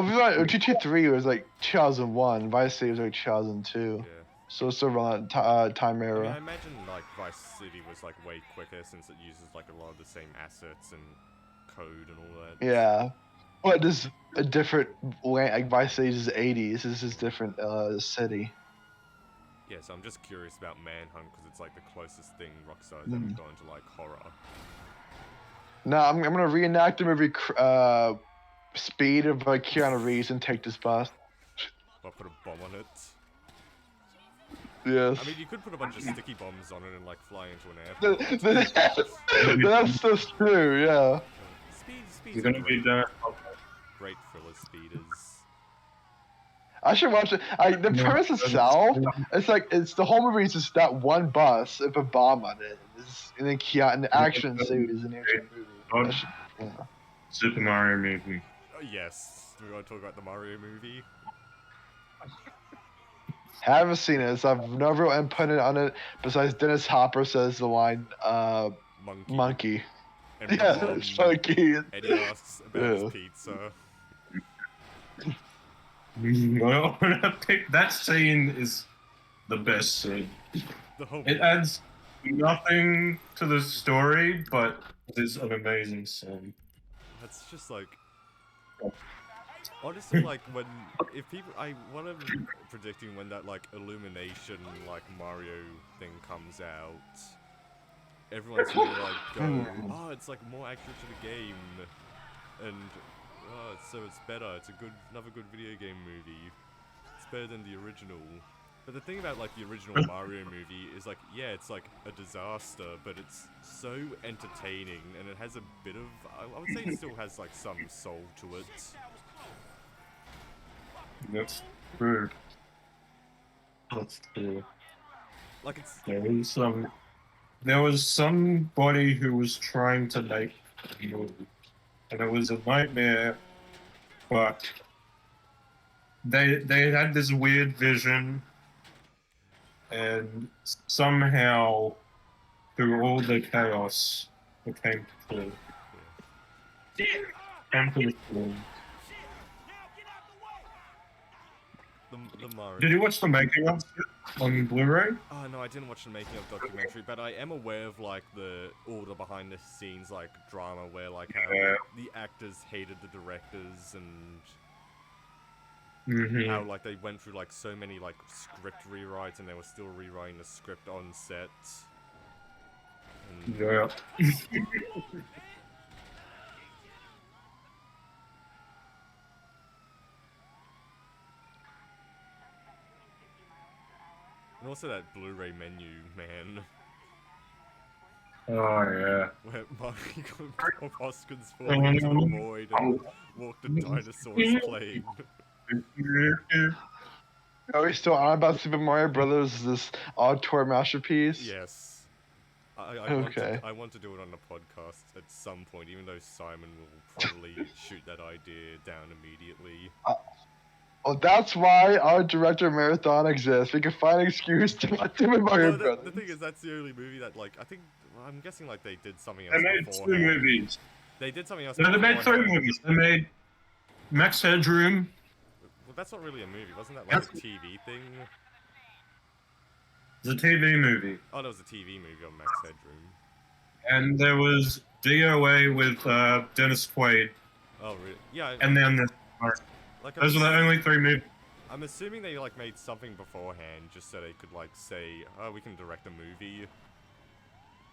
if you want, GTA 3 was like 2001, Vice City was like 2002. Yeah. So it's around time I mean, I era. imagine like Vice City was like way quicker since it uses like a lot of the same assets and code and all that. Yeah. But this is a different way, like Vice City is 80s, this is different city. Yeah, so I'm just curious about Manhunt because it's like the closest thing Rockstar's ever gone to like horror. No, I'm gonna reenact the movie Speed of Keanu Reeves and take this bus. I'll put a bomb on it. Yes. I mean, you could put a bunch of sticky bombs on it and like fly into an airport. That's so true, yeah. Speed's You're gonna be done. great thriller. Speed is. I should watch it. The premise itself, it's the whole movie is just that one bus with a bomb on it. And then and the action ensues in the actual movie. Yeah. Super Mario movie. Yes, we want to talk about the Mario movie. Haven't seen it, so I've no real input on it besides Dennis Hopper says the line, monkey. And Yeah, it's monkey. Eddie asks about his pizza. Well, that scene is the best scene. It adds nothing to the story, but it's an amazing scene. That's just like. Honestly, like I want to predicting when that like Illumination like Mario thing comes out, everyone's gonna like go, oh, it's like more accurate to the game, and so it's better. It's another good video game movie. It's better than the original. But the thing about like the original Mario movie is like, yeah, it's like a disaster, but it's so entertaining, and it has a bit of, I would say it still has like some soul to it. That's true. That's true. Like it's. There was somebody who was trying to make a movie, and it was a nightmare. But they had this weird vision, and somehow through all the chaos, it came to fruition. The Mario. Did you watch the making of it on Blu-ray? Oh no, I didn't watch the making of documentary, but I am aware of like all the behind the scenes like drama where like how the actors hated the directors and how like they went through like so many like script rewrites and they were still rewriting the script on set. And yeah. And also that Blu-ray menu, man. Oh yeah. Where Bob Hoskins falling into the void and Walk the Dinosaurs playing. Are we still on about Super Mario Brothers, this auteur masterpiece? Yes. I want to do it on the podcast at some point, even though Simon will probably shoot that idea down immediately. Well, that's why our director marathon exists. We can find an excuse to watch Super Mario Brothers. The thing is, that's the only movie that, like, I'm guessing, like, they did something else. They made two movies. They did something else. No, they made three movies. They made Max Headroom. Well, that's not really a movie. Wasn't that like a TV thing? It's a TV movie. Oh, there was a TV movie on Max Headroom. And there was DOA with Dennis Quaid. Oh, really? Yeah. And then those are the only three movies. I'm assuming they like made something beforehand just so they could like say, oh, we can direct a movie.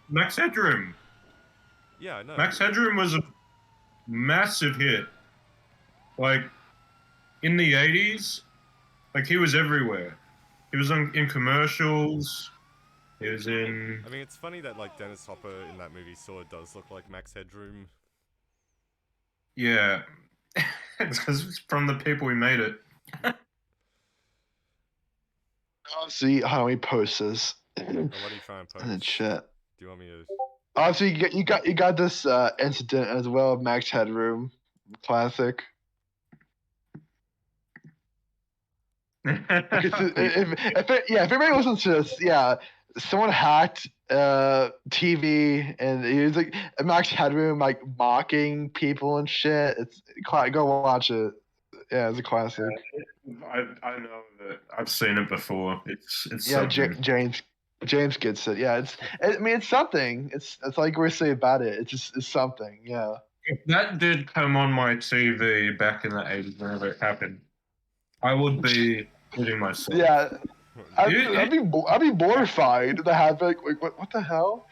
Max Headroom. Yeah, no. Max Headroom was a massive hit. Like, in the 80s, like, he was everywhere. He was in commercials. He was in... I mean, it's funny that, like, Dennis Hopper in that movie sort of does look like Max Headroom. Yeah. It's because it's from the people who made it. I'll see how he posts this. What are you trying to post? In the chat. Do you want me to... Oh, so you got this incident as well of Max Headroom. Classic. If anybody listens to this, yeah, someone hacked TV and he was like Max Headroom like mocking people and shit. It's go watch it. Yeah, it's a classic. I know that I've seen it before. It's yeah, James gets it. Yeah, it's something. It's like we're saying about it. It's something. Yeah. If that did come on my TV back in the 80s whenever it happened, I would be hitting myself. Yeah. I'd be mortified to have like what the hell?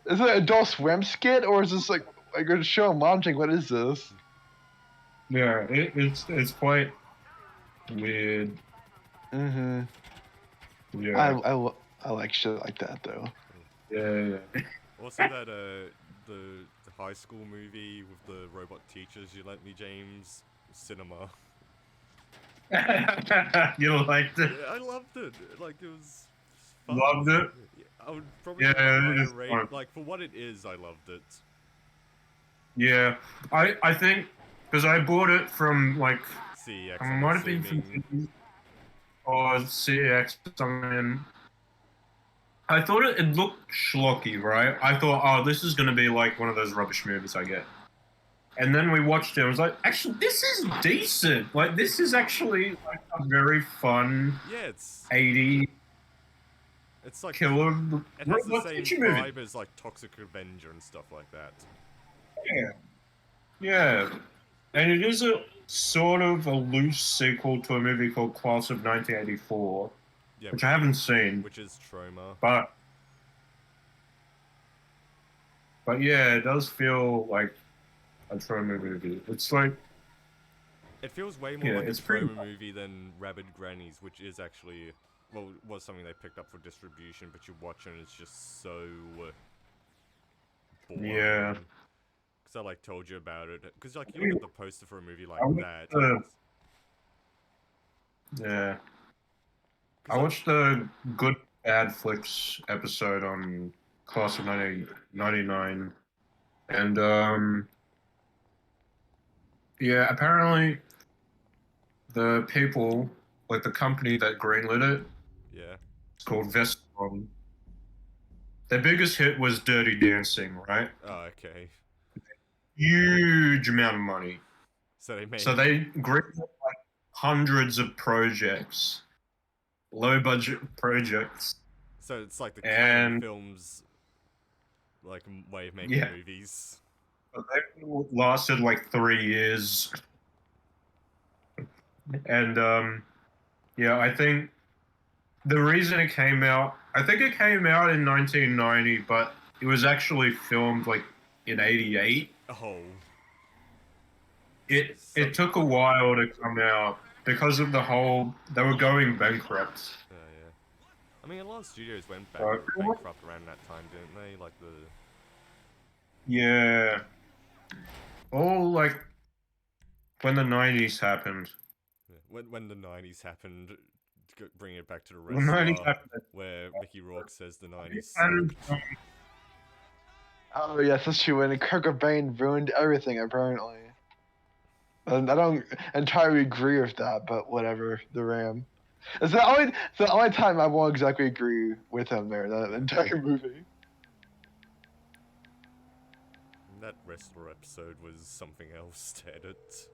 Is it an Adult Swim skit or is this like Like a show I'm watching. What is this? Yeah, it's quite weird. Mm-hmm. Yeah. I like shit like that though. Yeah. Also, that the high school movie with the robot teachers you lent me, James, cinema. You liked it? Yeah, I loved it. Like it was fun. Loved it? I would probably Yeah, give it a it higher is rate. fun. Like for what it is, I loved it. Yeah. I think because I bought it from like CEX, it I'm might have been assuming. from or CX or something. I thought it looked schlocky, right? I thought, oh, this is gonna be like one of those rubbish movies I get. And then we watched it. I was like, actually, this is decent. Like, this is actually like a very fun Yeah, it's 80s like killer it has the robot same teacher movie. vibe as like Toxic Avenger and stuff like that. Yeah. Yeah. And it is a sort of a loose sequel to a movie called Class of 1984, Yeah, which I haven't seen. which is Trauma. But yeah, it does feel like a trauma movie. It's like It feels way more like a it's pretty. Trauma movie than Rabid Grannies, which is actually, well, was something they picked up for distribution, but you watch it and it's just so boring. Yeah. Because I like told you about it. Because like you look at the poster for a movie like that. Yeah. I watched the Good Bad Flicks episode on Class of 1999, and yeah, apparently the people, like the company that greenlit it, Yeah. it's called Vestron. Their biggest hit was Dirty Dancing, right? Oh, okay. Huge amount of money. So they made. So they greenlit like hundreds of projects, low budget projects. So it's like the And- Canon Films, like way of making Yeah. movies. They lasted like 3 years. And yeah, I think the reason it came out, I think it came out in 1990, but it was actually filmed like in 88. Oh. It took a while to come out because of the whole, they were going bankrupt. Yeah. I mean, a lot of studios went Right. bankrupt around that time, didn't they? Like the. Yeah. All like when the 90s happened. Yeah. When the 90s happened, bring it back to the When the 90s wrestler, happened. where Mickey Rourke says the 90s And, sucked. Oh yes, that's true. When Kurt Cobain ruined everything, apparently. And I don't entirely agree with that, but whatever. The Ram. It's the only time I won't exactly agree with him there. That entire movie. That wrestler episode was something else to edit.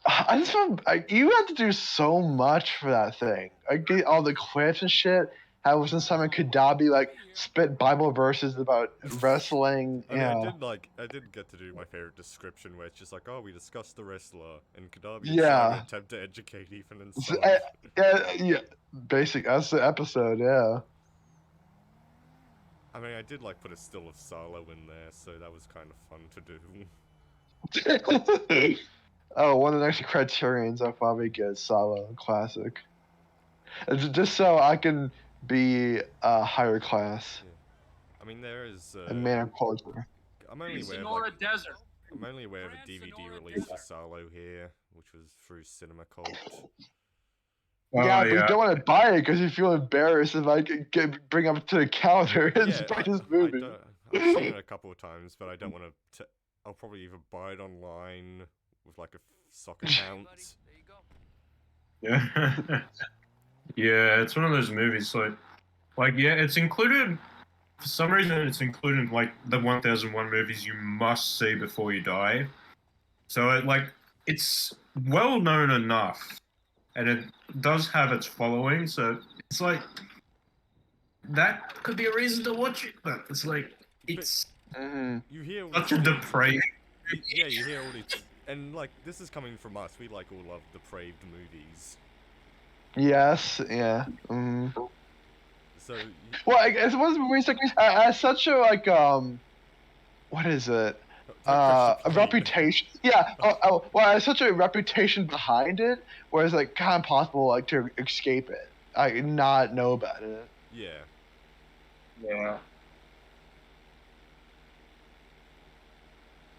I just want you had to do so much for that thing. I get all the clips and shit. How wasn't Simon Kadabi like spit Bible verses about wrestling? I mean, Yeah. I did get to do my favorite description where it's just like, oh, we discussed the wrestler, and Kadabi Yeah. attempt to educate Ethan and So, son. yeah. Basic. That's the episode. Yeah. I mean, I did like put a still of Salo in there, so that was kind of fun to do. Oh, one of the next criterions I'll probably get Salo Classic. It's just so I can be a higher class, I mean, there is. a man of culture. I'm only aware of Sonora like, Desert. I'm only aware of a DVD release for Salo here, which was through Cinema Cult. Yeah, but you don't want to buy it because you feel embarrassed if I bring up to the counter and buy this movie. I've seen it a couple of times, but I don't want to. I'll probably either buy it online with like a sock account. Yeah. Yeah, it's one of those movies like yeah, it's included for some reason it's included in like the 1001 movies you must see before you die. So it's well known enough and it does have its following, so it's like that could be a reason to watch it, but it's like it's You hear such a depraved. Yeah, you hear all these, and like this is coming from us. We like all love depraved movies. Yes, yeah. So Well, I guess it was movies like as such a what is it? It's like Christian A Plane. reputation. Yeah. Well, there's such a reputation behind it, where it's like kind of impossible like to escape it. I not know about it. Yeah. Yeah.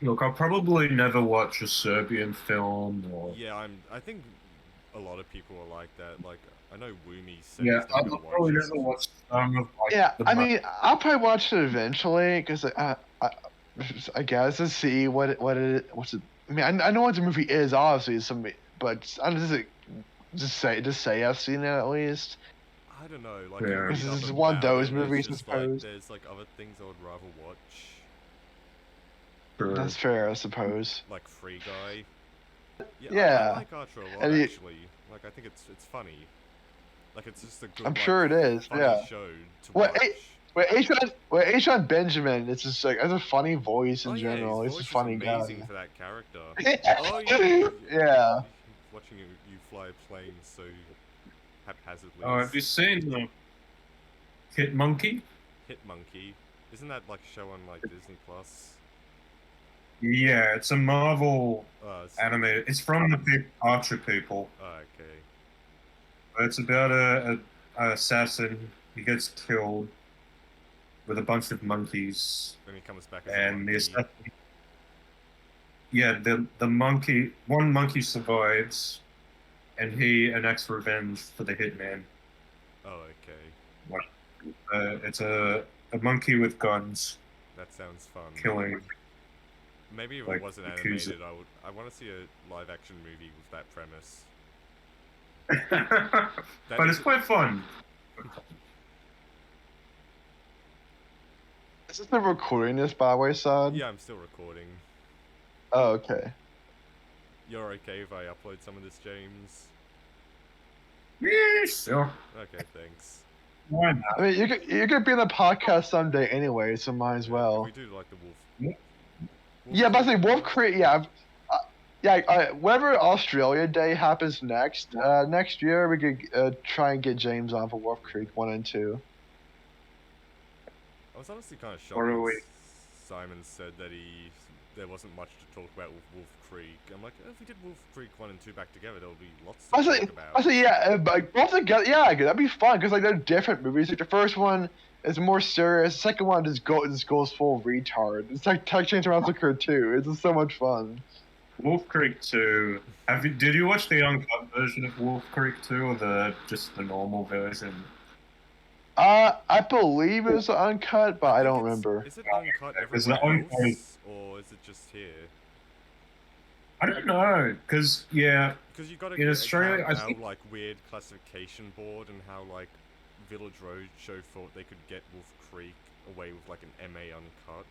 Look, I'll probably never watch a Serbian film or. Yeah, I think a lot of people are like that. Like, I know Woomy said Yeah, he's not I'll gonna watch probably it. never watch some of like. Yeah, the I mean, I'll probably watch it eventually because I guess to see what's it. I mean, I know what the movie is, obviously, but I'm just say I've seen it at least. I don't know. Like, Yeah. you read This up is one of about those it, movies, I it's just like suppose. there's like other things I would rather watch, Sure. That's fair, I suppose. like Free Guy. Yeah, Yeah. I like Archer a lot And actually. Like, I think it's funny. Like, it's just a good. I'm like, sure it is. funny Yeah. show to What? watch. H.John Benjamin, it's just like has a funny voice in Oh yeah, general. his He's voice a funny is guy. amazing for that character. Oh Yeah. Watching you fly a plane so haphazardly. Oh, have you seen Hit Monkey? Hit Monkey? Isn't that like a show on like Disney Plus? Yeah, it's a Marvel It's- animated. It's from the Archer people. Oh, okay. It's about a assassin. He gets killed with a bunch of monkeys, Then he comes back as a and the monkey. assassin. Yeah, one monkey survives, and he enacts revenge for the hitman. Oh, okay. It's a monkey with guns That sounds fun. killing. Maybe if like, it wasn't Yakuza. animated, I want to see a live action movie with that premise. But it's quite fun. Is this the recording this, by the way, Sad? Yeah, I'm still recording. Oh, okay. You're okay if I upload some of this, James? Yeah, sure. Okay, thanks. Why not? I mean, you could be in the podcast someday anyway, so might as well. We do like the wolf. Yeah. Yeah, but I think Wolf Creek. Yeah, whenever Australia Day happens next year, we could try and get James on for Wolf Creek 1 and 2. I was honestly kind of shocked What are when we- Simon said that there wasn't much to talk about with Wolf Creek. I'm like, if we did Wolf Creek 1 and 2 back together, there would be lots to talk about. I say yeah, like both together. Yeah, that'd be fun because like they're different movies. Like the first one is more serious. The second one just goes full retard. It's like Tech Chainsaw Massacre 2. It's just so much fun. Wolf Creek 2. Did you watch the uncut version of Wolf Creek 2 or just the normal version? I believe it was uncut, but I don't remember. Is it uncut Is it everywhere uncut? else, or is it just here? I don't know, because, yeah, Because you got to in Australia, I how think. like weird classification board and how like Village Roadshow thought they could get Wolf Creek away with like an MA uncut,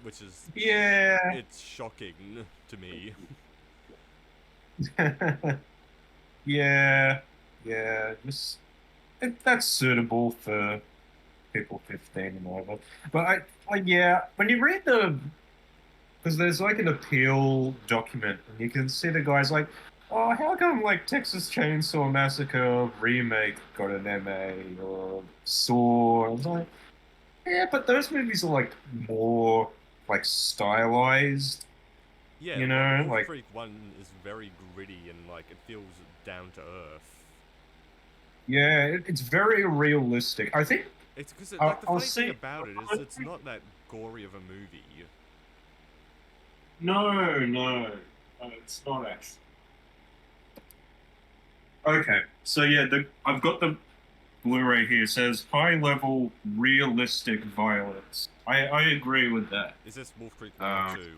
which is Yeah. it's shocking to me. Yeah, that's suitable for people 15 and over. But yeah, when you read because there's like an appeal document, and you can see the guys like, oh, how come like Texas Chainsaw Massacre remake got an MA or Saw? I was like, yeah, but those movies are like more like stylized. Yeah, You know, Wolf like- Creek 1 is very gritty and like it feels down to earth. Yeah, it's very realistic. I think. It's because I'll- like the I'll funny thing see- about it is it's not that gory of a movie. No, it's not actually. Okay, so yeah, I've got the Blu-ray here. It says high-level realistic violence. I agree with that. Is this Wolf Creek 1 or 2?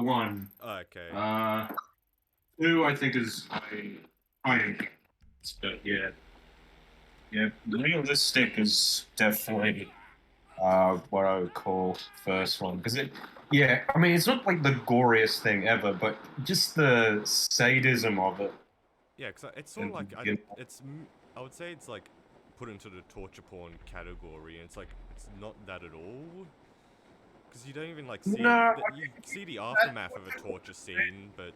One. Okay. Two, I think is high. But yeah, realistic is definitely what I would call first one because yeah, I mean it's not like the goriest thing ever, but just the sadism of it. Yeah, because it's sort of like I would say it's like put into the torture porn category, and it's like it's not that at all. Because you don't even like see No, you see the aftermath of a torture scene, but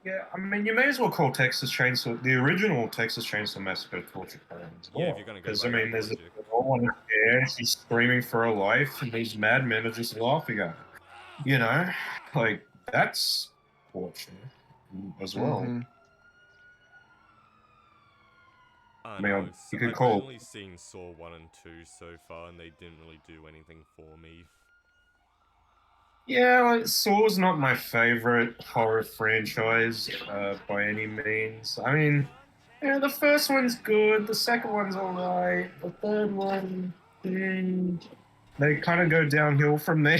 Yeah, I mean, you may as well call Texas Chainsaw the original Texas Chainsaw Massacre torture porn as well. Yeah, if you're gonna go Because by I mean, that there's a logic. girl on a chair, she's screaming for her life, and these madmen are just laughing at her. You know, like that's torture as well. Mm-hmm. I I mean, know. you could I've call. only seen Saw 1 and 2 so far, and they didn't really do anything for me. Yeah, like, Saw's not my favorite horror franchise by any means. I mean, yeah, the first one's good, the second one's alright, the third one, they kind of go downhill from there.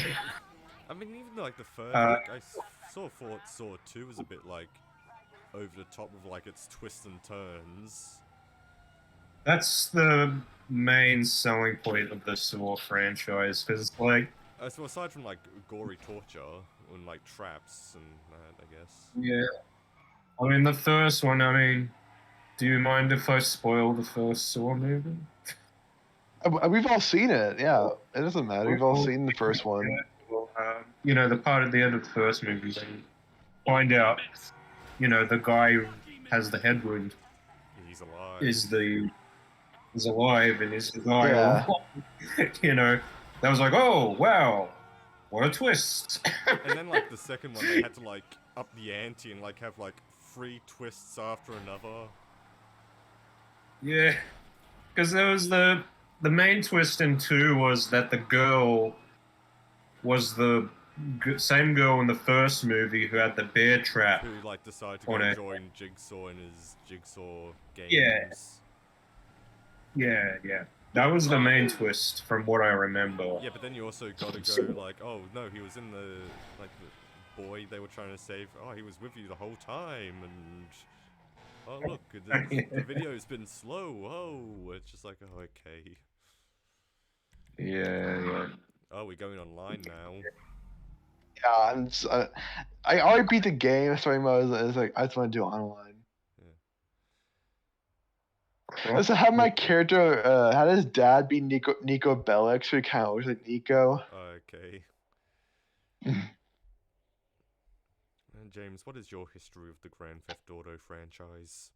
I mean, even like the first, Uh, like sort of thought Saw 2 was a bit like over the top of like its twists and turns. that's the main selling point of the Saw franchise, because it's like, So aside from like gory torture and like traps and that, I guess. yeah. I mean, the first one, I mean, do you mind if I spoil the first Saw movie? We've all seen it. Yeah, it doesn't matter. We've all seen the first one. You know, the part at the end of the first movie, they find out, you know, the guy who has the head wound He's alive. is alive and is the guy. Yeah. You know, that was like, oh wow, what a twist. And then like the second one, they had to like up the ante and like have like 3 twists after another. Yeah, because there was the main twist in 2 was that the girl was the same girl in the first movie who had the bear trap. Who like decided to go join Jigsaw in his Jigsaw games. Yeah. That was the main twist from what I remember. Yeah, but then you also got to go like, oh no, he was in the like the boy they were trying to save. Oh, he was with you the whole time, and oh look, the video's been slow. Oh, it's just like, oh okay. Yeah. Oh, we're going online now. Yeah, and I already beat the game. Story mode is like I just want to do it online. So how my character, how does dad be Nico Bellic? So he kind of looks like Nico. Okay. James, what is your history of the Grand Theft Auto franchise?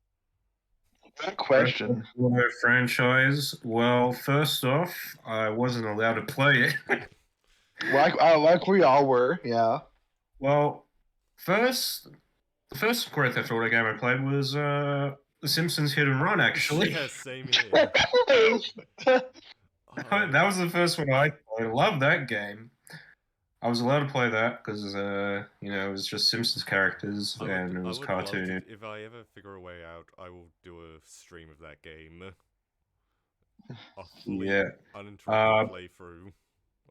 Good question. Auto franchise. Well, first off, I wasn't allowed to play it. like we all were, yeah. Well, the first Grand Theft Auto game I played was the Simpsons Hit and Run, actually. Yeah, same here. That was the first one I played. I love that game. I was allowed to play that because, you know, it was just Simpsons characters and it was cartoon. If I ever figure a way out, I will do a stream of that game. A fully uninterrupted playthrough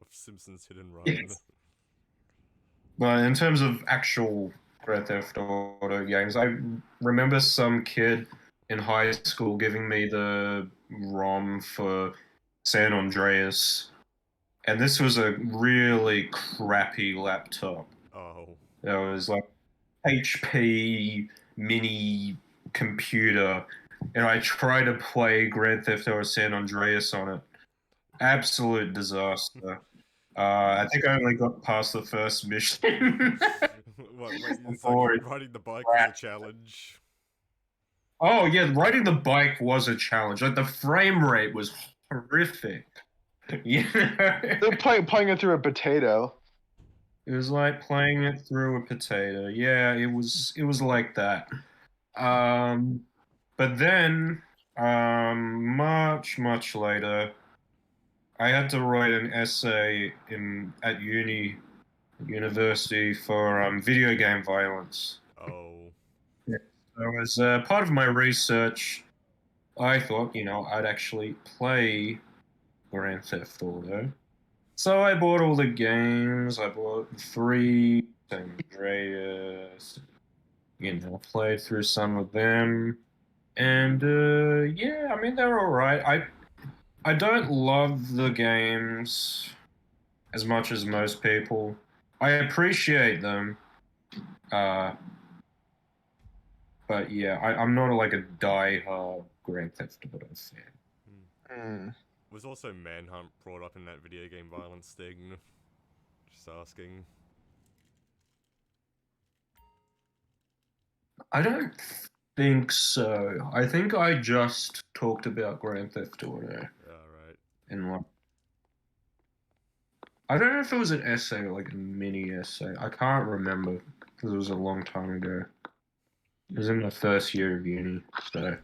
of Simpsons Hit and Run. Yes. But in terms of actual Grand Theft Auto games, I remember some kid in high school giving me the ROM for San Andreas. And this was a really crappy laptop. Oh. It was like HP mini computer. And I tried to play Grand Theft Auto San Andreas on it. Absolute disaster. I think I only got past the first mission. It's like riding the bike was a challenge. Oh yeah, riding the bike was a challenge. Like the frame rate was horrific. Yeah. They're playing it through a potato. It was like playing it through a potato. Yeah, it was like that. But then much later, I had to write an essay at university for video game violence. Oh. Yeah. So as part of my research, I thought, you know, I'd actually play Grand Theft Auto. So I bought all the games. I bought 3, San Andreas. You know, played through some of them, and yeah, I mean they're all right. I don't love the games as much as most people. I appreciate them, but yeah, I'm not like a die-hard Grand Theft Auto fan. Was also Manhunt brought up in that video game violence thing? Just asking. I don't think so. I think I just talked about Grand Theft Auto Alright. in like. I don't know if it was an essay or like a mini essay. I can't remember because it was a long time ago. It was in my first year of uni, so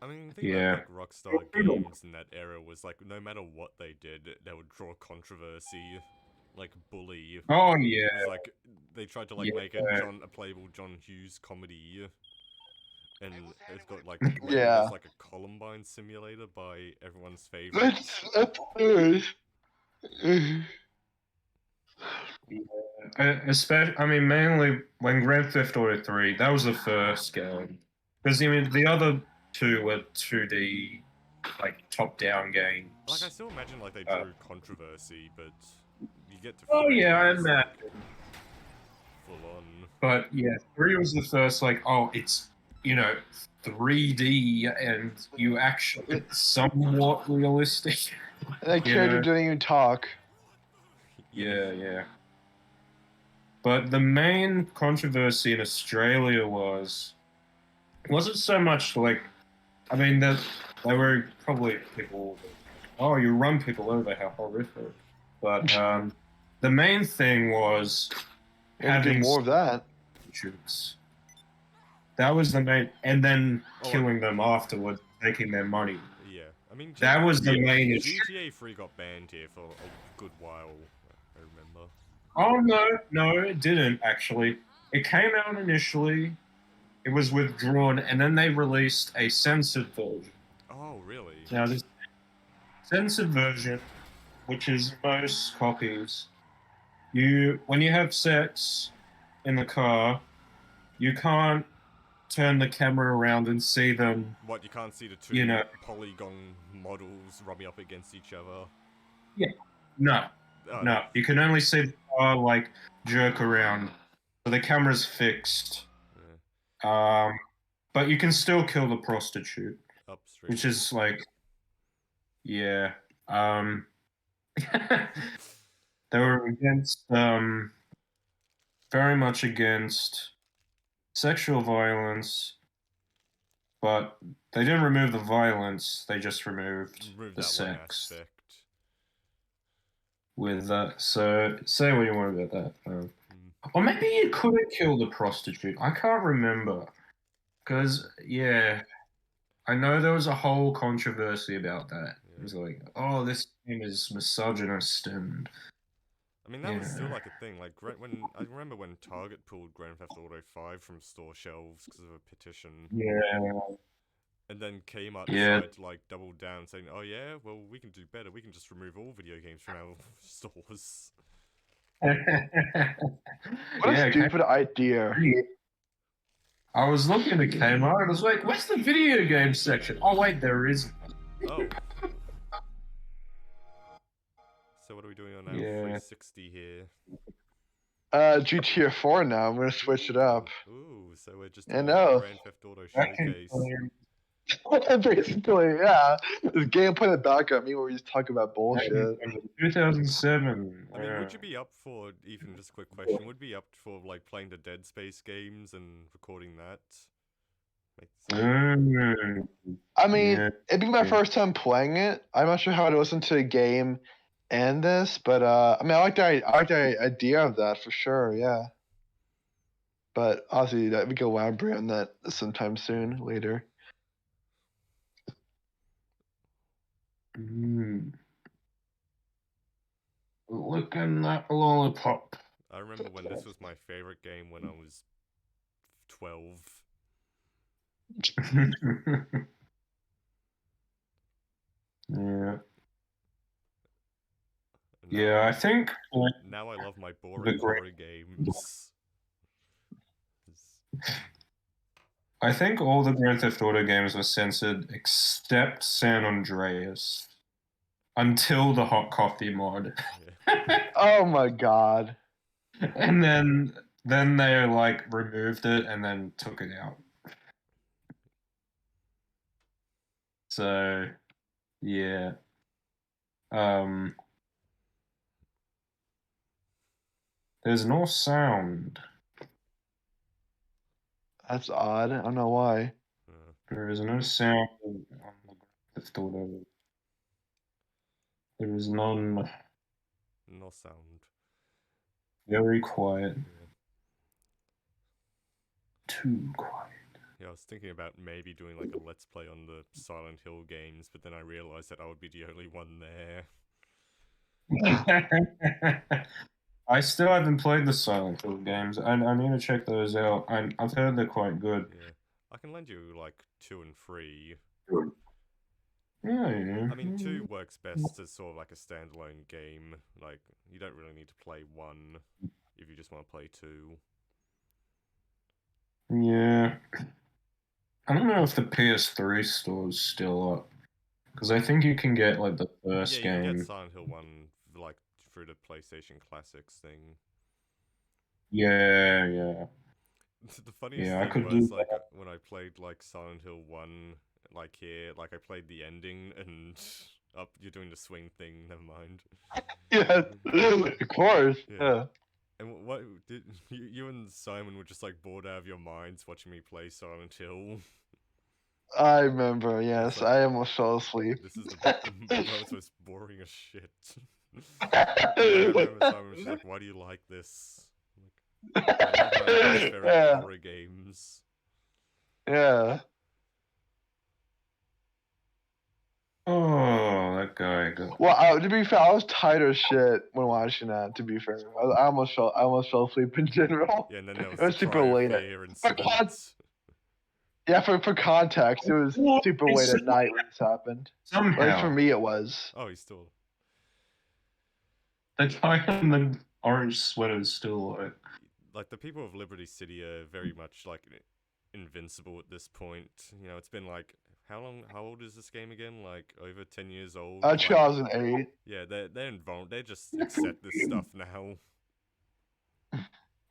I mean, the thing about yeah. like Rockstar games in that era was like no matter what they did, they would draw controversy. Like Bully Oh yeah, was like they tried to like make yeah. a playable John Hughes comedy, and it's got like labeled Yeah. as like a Columbine simulator by everyone's favorite. That's good. Especially, I mean, mainly when Grand Theft Auto 3, that was the first game. Because I mean, the other two were 2D, like top-down games. Like I still imagine like they Uh, drew controversy, but you get to oh 3 yeah, I and it's like imagine. full on. But yeah, 3 was the first, like, oh, it's, 3D and you actually, it's somewhat realistic. That You character know? didn't even talk. Yeah. But the main controversy in Australia wasn't so much like, I mean, that there were probably people, oh, you run people over, how horrific. But the main thing was You have to do having more of that. shoots. That was the main, and then Oh, killing them afterwards, taking their money. Yeah, I mean That was the main issue. GTA 3 got banned here for a good while. I remember. Oh no, it didn't actually. It came out initially. It was withdrawn, and then they released a censored version. Oh, really? Now, this censored version, which is most copies, when you have sex in the car, you can't turn the camera around and see them. What, you can't see the two You know, polygon models rubbing up against each other? yeah, no, Oh, no. You can only see the car like jerk around, so the camera's fixed. yeah. But you can still kill the prostitute, Upstream. which is like, yeah. They were against, very much against sexual violence, but they didn't remove the violence. They just removed Remove the that one sex aspect. with that. So say what you want about that. Hmm. Or maybe you couldn't kill the prostitute. I can't remember. Because, yeah, I know there was a whole controversy about that. It was like, oh, this game is misogynist and I mean, that was still yeah. like a thing. Like, when I remember when Target pulled Grand Theft Auto 5 from store shelves because of a petition. Yeah. And then Kmart Yeah. decided to like double down, saying, "Oh yeah, well we can do better. We can just remove all video games from our stores." What a stupid idea. I was looking at Kmart and I was like, where's the video game section? Oh wait, there is. Oh. So what are we doing on our 360 here? GTA 4 now. I'm gonna switch it up. Ooh, so we're just I doing know. a Grand Theft Auto showcase. Basically, yeah. This gameplay in the background, me where we just talk about bullshit. 2007. I mean, would you be up for, even just a quick question, would you be up for like playing the Dead Space games and recording that? I mean, it'd be my first time playing it. I'm not sure how to listen to a game and this, but I mean, I like the idea of that for sure. Yeah. But obviously, that we can elaborate on that sometime soon later. Looking at the lollipop. I remember when this was my favorite game when I was 12. Yeah. Now Yeah, I think. Now I love my boring horror games. I think all the Grand Theft Auto games were censored except San Andreas until the hot coffee mod. Oh my god. And then they like removed it and then took it out. So yeah. There's no sound. That's odd. I don't know why. There is no sound on the Grand Theft Auto. There is none. No sound. Very quiet. Yeah. Too quiet. Yeah, I was thinking about maybe doing like a let's play on the Silent Hill games, but then I realized that I would be the only one there. I still haven't played the Silent Hill games. I need to check those out. I've heard they're quite good. Yeah, I can lend you like 2 and 3. Yeah. I mean, 2 works best as sort of like a standalone game. Like, you don't really need to play 1 if you just want to play 2. Yeah. I don't know if the PS3 store's still up. Because I think you can get like the first Yeah, you can game. get Silent Hill 1 like through the PlayStation Classics thing. Yeah. The funniest Yeah, I thing could was do like when I played like Silent Hill 1, like here, like I played the ending and up you're doing the swing thing, never mind. Yeah, of course. Yeah. And what did you and Simon were just like bored out of your minds watching me play Silent Hill? I remember, yes. like- I almost fell asleep. This is the most boring as shit. I remember Simon was just like, "Why do you like this?" Like, I love my atmospheric Yeah. horror games. Yeah. Oh, that guy. Well, to be fair, I was tired as shit when watching that. To be fair, I almost fell asleep in general. Yeah, and then there was, It was the super Cry of late. Fear incident. Yeah, for context, it was super late at night when this happened. Somehow. Like for me, it was. Oh, he's still. The guy in the orange sweater is still Like the people of Liberty City are very much like invincible at this point. You know, it's been like how old is this game again? Like over 10 years old. 2008. Yeah, they're invulnerable. They just accept this stuff now.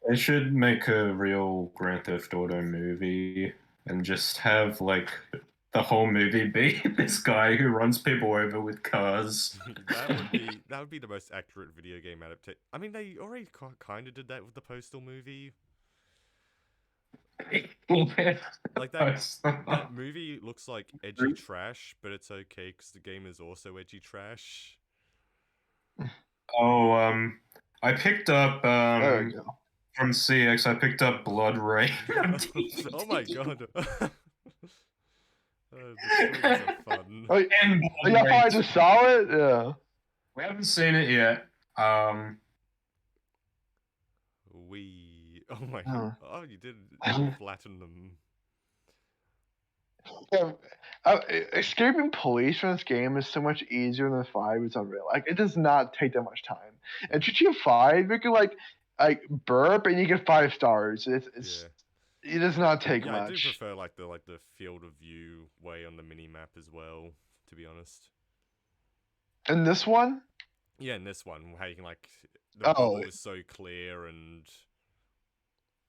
They should make a real Grand Theft Auto movie and just have like the whole movie be this guy who runs people over with cars. that would be the most accurate video game adaptation. I mean, they already kind of did that with the Postal movie. Like that movie looks like edgy trash, but it's okay because the game is also edgy trash. Oh, I picked up There we go. from CX. I picked up Blood Rain. Oh my god. The stories are fun. Oh, yeah, I just saw it. Yeah. We haven't seen it yet. Oh my god. Oh, you did flatten them. Yeah, escaping police from this game is so much easier than 5. It's unreal. Like it does not take that much time. And GTA 5, you can like burp and you get 5 stars. It's it does not take much. I do prefer like the field of view way on the mini map as well, to be honest. In this one? Yeah, in this one, how you can like the bubble is so clear and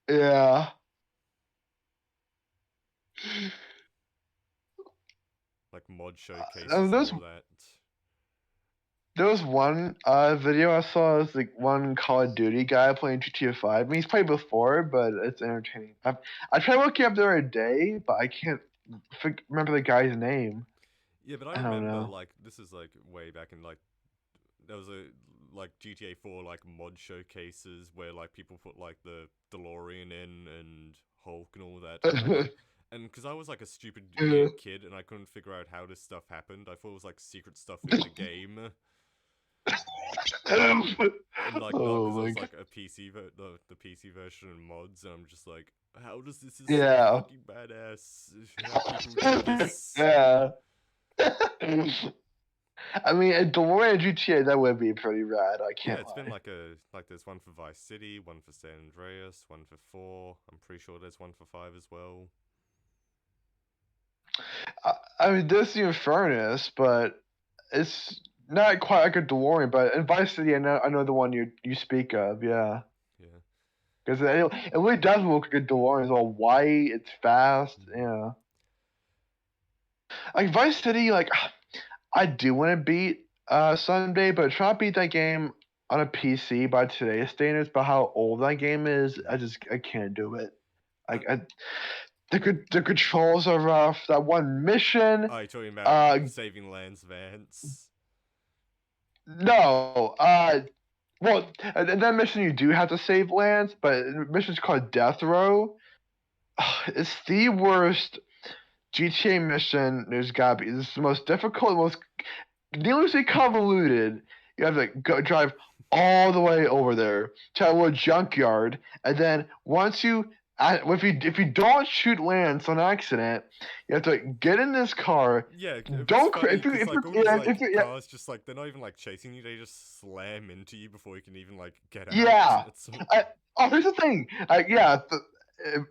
yeah. like mod showcases and all that. There was one video I saw. It was like one Call of Duty guy playing GTA 5. I mean, he's played before, but it's entertaining. I tried looking up the other day, but I can't remember the guy's name. Yeah, but I remember like this is like way back in like there was a like GTA 4 like mod showcases where like people put like the DeLorean in and Hulk and all that. And because I was like a stupid kid and I couldn't figure out how this stuff happened, I thought it was like secret stuff in the game. And like no, because it was like a PC the PC version and mods, and I'm just like, how does this is so fucking badass? How people do this? Yeah. I mean, a DeLorean GTA that would be pretty rad. I can't. Yeah, it's been like there's one for Vice City, one for San Andreas, one for 4. I'm pretty sure there's one for 5 as well. I mean, this is Furnace, but it's not quite like a DeLorean. But in Vice City, I know the one you speak of. Yeah. Yeah. Because it really does look like a DeLorean. It's all white. It's fast. Yeah. Like Vice City, like I do want to beat someday, but trying to beat that game on a PC by today's standards, by how old that game is, I can't do it. The controls are rough. That one mission. Oh, you're talking about saving Lance Vance? No. Well, in that mission you do have to save Lance, but the mission's called Death Row. It's the worst GTA mission there's gotta be. It's the most difficult, most needlessly convoluted. You have to go drive all the way over there to a little junkyard, and then once if you don't shoot Lance on accident, you have to get in this car. Yeah, don't funny, if you cars just like they're not even like chasing you; they just slam into you before you can even like get out. Yeah. Here's the thing.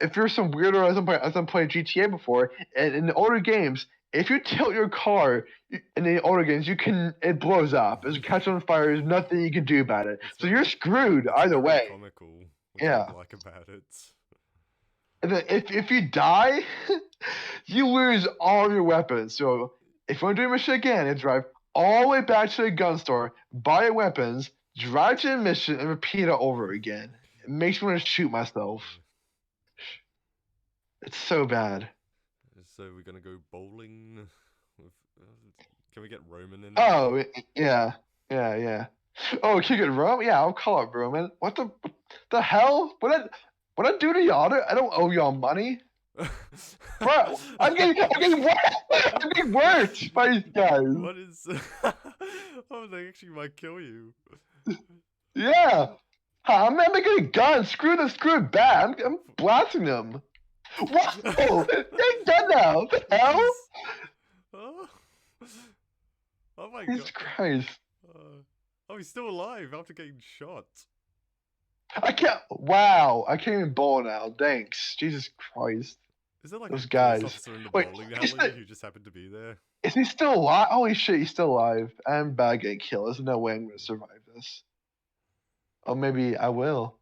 If you're some weirdo who hasn't played GTA before, and in the older games, if you tilt your car in the older games, it blows up. It catches on fire. There's nothing you can do about it. So you're screwed either way. Comical. Yeah. I like about it. And then if you die, you lose all of your weapons. So if you want to do a mission again, you drive all the way back to the gun store, buy your weapons, drive to the mission, and repeat it over again. It makes me want to shoot myself. It's so bad. So we're gonna go bowling. Can we get Roman in? Oh yeah. Oh, can you get Roman? Yeah, I'll call up Roman. What the hell? What I do to y'all? I don't owe y'all money. Bro, I'm getting worked by these guys. What is? Oh, they actually might kill you. Yeah. I'm making a gun. Screw it back. I'm blasting them. What? Oh, they're dead now. What the hell? Oh my Jesus god. Christ. Oh, he's still alive after getting shot. I can't. Wow. I can't even bowl now. Thanks. Jesus Christ. Is there like those a guys? officer in the bowling alley who just happened to be there? Is he still alive? Holy shit, he's still alive. I'm bad at getting killed. There's no way I'm gonna survive this. Oh, maybe I will.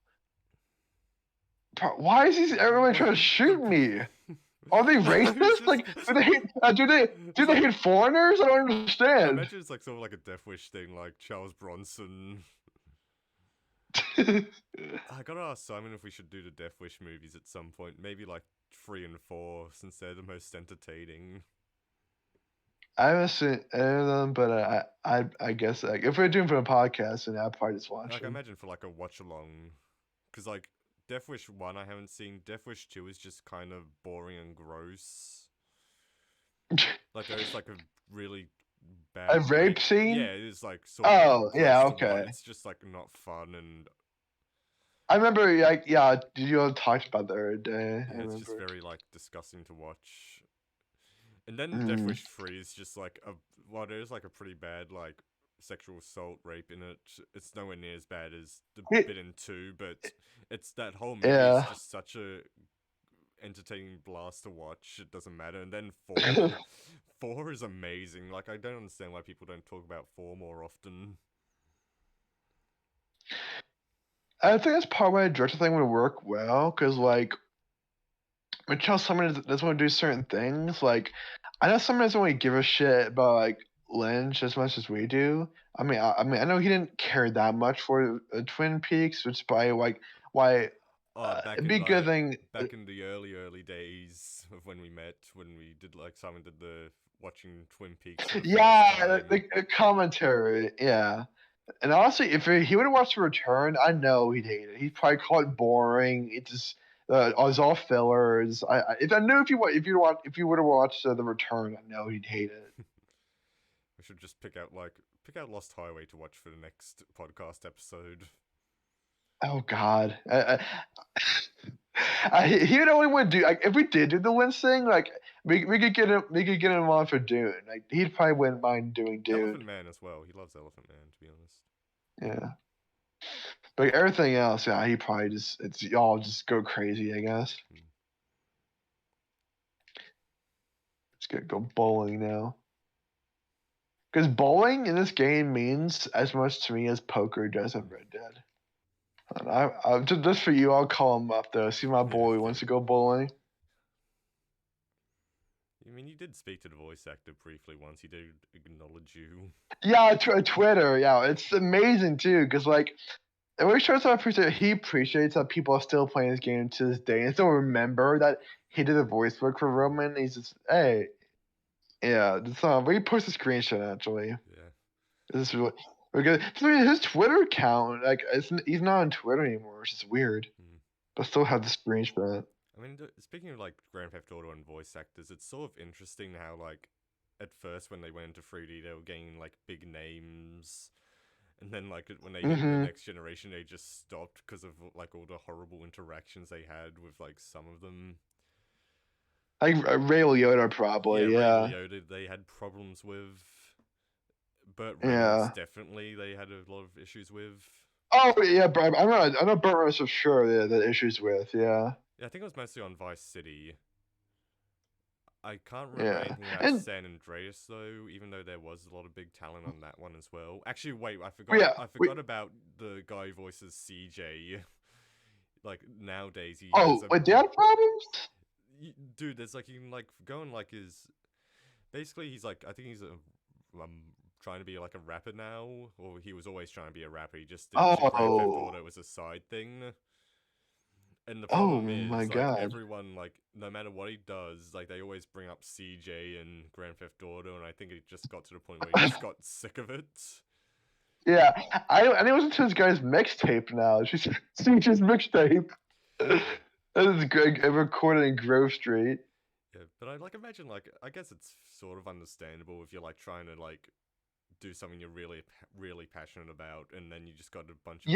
Why is everyone trying to shoot me? Are they racist? Like, do they hate foreigners? I don't I understand. imagine it's like sort of like a Death Wish thing, like Charles Bronson. I gotta ask Simon if we should do the Death Wish movies at some point. Maybe like 3 and 4, since they're the most entertaining. I haven't seen any of them, but I guess like, if we're doing for a podcast, then I'll probably just watch Like, I them. imagine for like a watch along, because like Death Wish 1 I haven't seen. Death Wish 2 is just kind of boring and gross. Like there's like a really bad A rape scene? Yeah, it is like sort of yeah, gross to watch. okay. It's just like not fun, and I remember, like, yeah, you all talked about the other day. I it's just remember. very like disgusting to watch. And then Death Wish 3 is just like there's like a pretty bad like sexual assault rape in it. It's nowhere near as bad as the bit in 2, but it's that whole movie is just such a entertaining blast to watch. It doesn't matter. And then 4 is amazing. Like, I don't understand why people don't talk about 4 more often. I think that's part why the director thing would work well, because like, when someone doesn't want to do certain things, like, I know someone doesn't really give a shit about like Lynch as much as we do. I mean, I know he didn't care that much for Twin Peaks, which is probably like why it'd be a good thing. Back in the early days of when we met, when we did like Simon did the watching Twin Peaks. Yeah, the commentary. Yeah. And honestly, if he would have watched The Return, I know he'd hate it. He'd probably call it boring. It just it was all fillers. I knew if you would have watched The Return, I know he'd hate it. We should just pick out Lost Highway to watch for the next podcast episode. Oh God, he would only want to do like if we did do the Lynch thing, like we could get him on for Dune. Like he probably wouldn't mind doing Dune. Elephant Man as well. He loves Elephant Man, to be honest. Yeah. But everything else, yeah, he probably y'all just go crazy, I guess. Let's go bowling now. Because bowling in this game means as much to me as poker does in Red Dead. And just for you, I'll call him up though. See my boy wants to go bowling. I mean, you did speak to the voice actor briefly once. He did acknowledge you. Yeah, Twitter. Yeah, it's amazing too, because like It really shows how he appreciates that people are still playing this game to this day and still remember that he did the voice work for Roman. He's just, hey, yeah, this we post a screenshot actually. Yeah. This is really good. His Twitter account, like, he's not on Twitter anymore, which is weird. But still have the screenshot. I mean, speaking of like Grand Theft Auto and voice actors, it's sort of interesting how like at first when they went into 3D, they were getting like big names. And then, like, when they hit the next generation, they just stopped because of, like, all the horrible interactions they had with, like, some of them. Like, Ray Liotta, probably, yeah. Ray Liotta, they had problems with. Burt Reynolds, definitely, they had a lot of issues with. Oh, yeah, I know Burt Reynolds for sure they had issues with, yeah. Yeah, I think it was mostly on Vice City. I can't remember anything about San Andreas though, even though there was a lot of big talent on that one as well. Actually, wait, I forgot about the guy who voices CJ. Like nowadays, he has wait, they had problems? Dude, there's like you can like go and like his. Basically, he's like I think he's trying to be like a rapper now, or he was always trying to be a rapper. He just did Grand Theft Auto as a side thing. And the problem is, my like, God. everyone, like, no matter what he does, like, they always bring up CJ and Grand Theft Auto, and I think it just got to the point where he just got sick of it. Yeah, I listen to this guy's mixtape now. She's CJ's mixtape. That is great. Recorded in Grove Street. Yeah, but I, like, imagine, like, I guess it's sort of understandable if you're, like, trying to, like, do something you're really, really passionate about, and then you just got a bunch of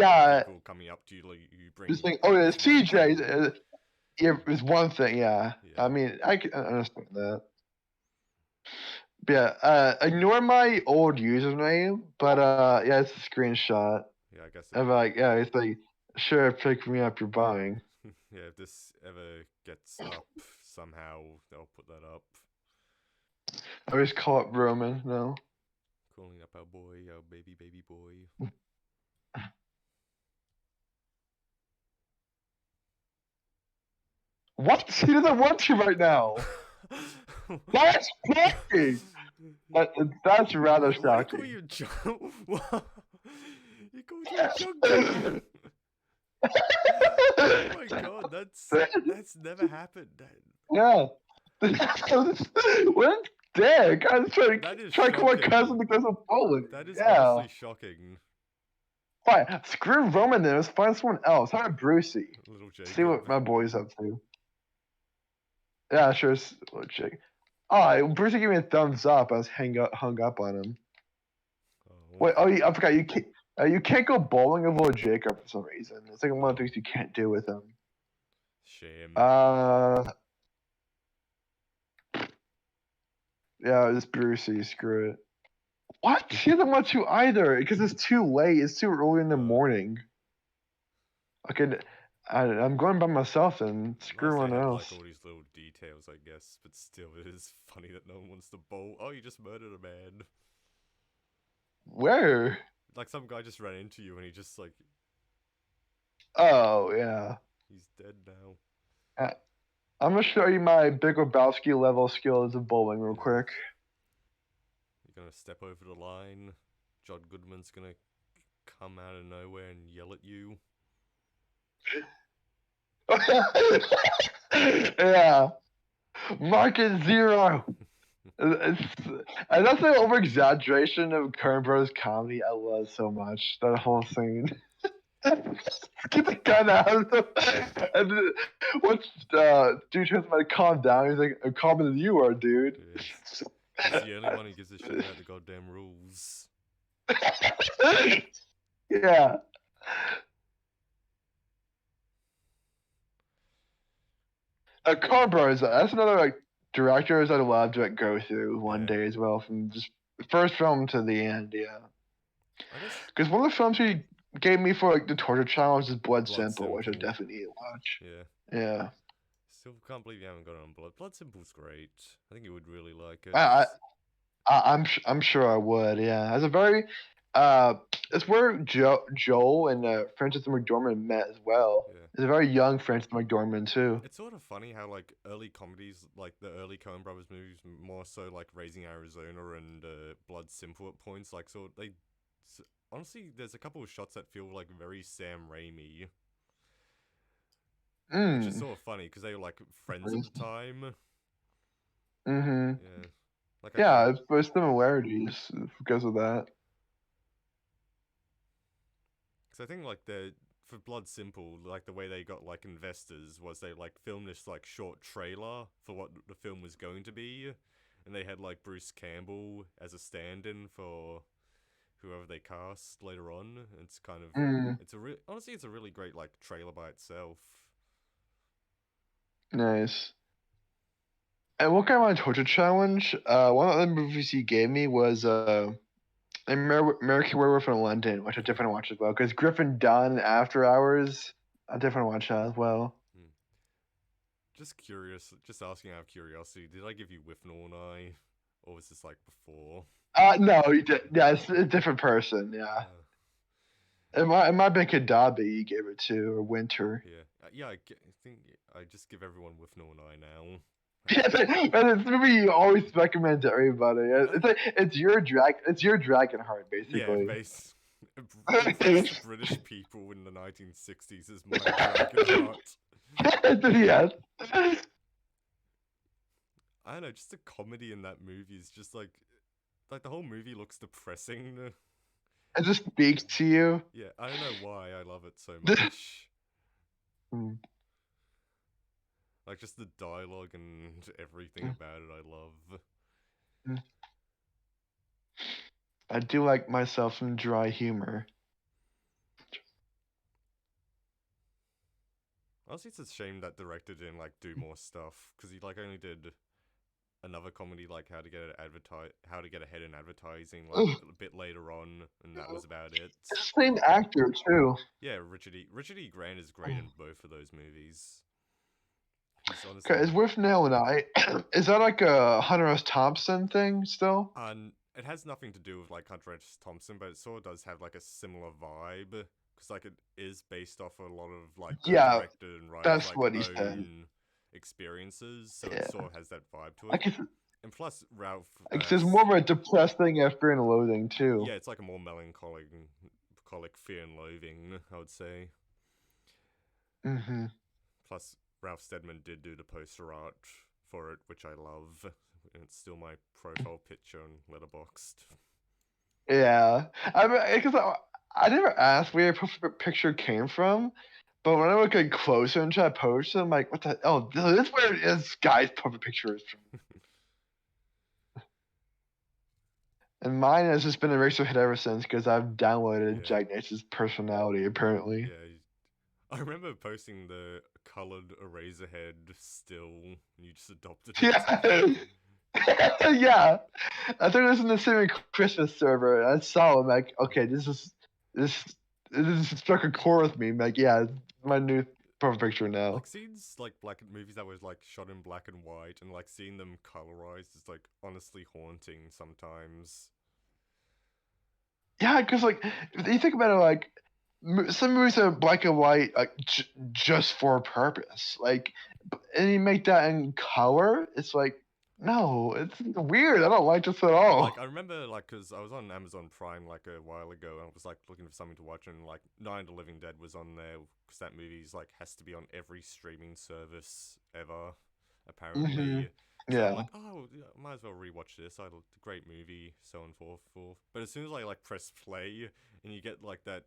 people coming up to you, like you bring. Just think, oh yeah, CJ. Yeah, it's one thing. Yeah, I mean, I can understand that. But yeah, ignore my old username, but yeah, it's a screenshot. Yeah, I guess. I'm like, yeah, it's like, sure, pick me up. You're buying. Yeah, if this ever gets up somehow, they'll put that up. I always call it Roman. No. Calling up our boy, our baby boy. What? He doesn't want to right now. That's shocking. That's rather shocking. You call you called you a junk. Oh my god, that's never happened. Yeah. What? Dick! I was trying to call my cousin because of Poland. That is honestly shocking. Fine, screw Roman then. Let's find someone else. How about Brucey? Little Jacob. See what my boy's up to. Yeah, sure. Little Jake. Oh, Brucey gave me a thumbs up. I was hung up on him. Wait, I forgot. You can't go bowling with little Jacob for some reason. It's like one of the things you can't do with him. Shame. Yeah, it's Brucey. Screw it. What? He doesn't want to either because it's too late. It's too early in the morning. Okay, I'm going by myself and screw everyone else. Like all these little details, I guess, but still, it is funny that no one wants to bowl. Oh, you just murdered a man. Where? Like some guy just ran into you and he just like. Oh yeah. He's dead now. I'm gonna show you my Big Lebowski level skills of bowling real quick. You're gonna step over the line. John Goodman's gonna come out of nowhere and yell at you. Yeah. Market 0. And that's an over exaggeration of Coen Bros comedy. I love so much that whole scene. Get the gun out. And once dude tries to calm down, he's like, "I'm calmer than you are, dude." He's the only one who gives a shit about the goddamn rules. Yeah. Coen Bros. That's another like directors I'd love to go through one day as well, from just the first film to the end. Yeah. Because one of the films he gave me for like the torture challenge is Blood Simple, which I definitely need to watch. Yeah. Yeah. Still can't believe you haven't got it on Blood. Blood Simple's great. I think you would really like it. I'm sure I would. Yeah. It's a very it's where Joel and Frances McDormand met as well. Yeah. It's a very young Frances McDormand too. It's sort of funny how like early comedies, like the early Coen Brothers movies, more so like Raising Arizona and Blood Simple at points, like they honestly, there's a couple of shots that feel like very Sam Raimi, which is Mm. sort of funny because they were like friends at the time. Mm-hmm. Yeah, like I Yeah, think, there's similarities because of that. because I think like for Blood Simple, like the way they got like investors was they like filmed this like short trailer for what the film was going to be, and they had like Bruce Campbell as a stand-in for whoever they cast later on. It's kind of Mm, honestly it's a really great like trailer by itself. nice. And what kind of torture challenge? One of the movies he gave me was American Werewolf in London, which I definitely watch as well. Because Griffin Dunn After Hours, I definitely watch that as well. Just curious, just asking out of curiosity, did I give you Withnaw and I, or was this like before? No, you did. Yeah, it's a different person. Yeah, it might have been Kadabi you gave it to, or Winter. Yeah, I think I just give everyone Withnaw and I now. Yeah, but it's the movie you always recommend to everybody. It's like it's your Dragonheart, Yeah, basically. impress British people in the 1960s is my Dragonheart. Yes. I don't know, just the comedy in that movie is just like the whole movie looks depressing. It just speaks to you. Yeah, I don't know why I love it so much. Mm. Like just the dialogue and everything about it, I love. I do like myself some dry humor. Honestly, it's a shame that director didn't like do more stuff because he like only did another comedy like how to get ahead in advertising like Ugh. a bit later on, and that was about it. It's the same actor too. Yeah, Richard E. Grant is great in both of those movies. He's Okay, honestly it's with Nail and I. Is that like a Hunter S. Thompson thing still? it has nothing to do with like Hunter S. Thompson, but it sort of does have like a similar vibe because like it is based off a lot of like the Yeah, director and writer's that's like what he said. own experiences, so Yeah. it sort of has that vibe to I it. guess, And plus, Ralph. it's more of a depressing of Fear and Loathing too. Yeah, it's like a more melancholic Fear and Loathing, I would say. Mm-hmm. Plus, Ralph Steadman did do the poster art for it, which I love, and it's still my profile picture on Letterboxd. Yeah, because I never asked where your picture came from, but when I look at closer into that poster, I'm like, what the? Oh, this is where this guy's perfect picture is from. And mine has just been a racial hit ever since because I've downloaded Jack Nate's personality apparently. Yeah, I remember posting the colored Eraserhead still, and you just adopted it. Yeah. Yeah. I think it was in the same Christmas server. And I saw him like, okay, this struck a chord with me. I'm like, yeah, it's my new profile picture now. Like scenes like movies that was like shot in black and white, and like seeing them colorized is like honestly haunting sometimes. Yeah, because like if you think about it, like some movies are black and white, like just for a purpose. Like, and you make that in color, it's like, no, it's weird. I don't like this at all. Like I remember, like, because I was on Amazon Prime like a while ago, and I was like looking for something to watch, and like Night of the Living Dead was on there because that movie's like has to be on every streaming service ever, apparently. Mhm. So I'm Yeah. like, oh, yeah, might as well rewatch this. I looked a great movie, so on and forth. But as soon as I like press play, and you get like that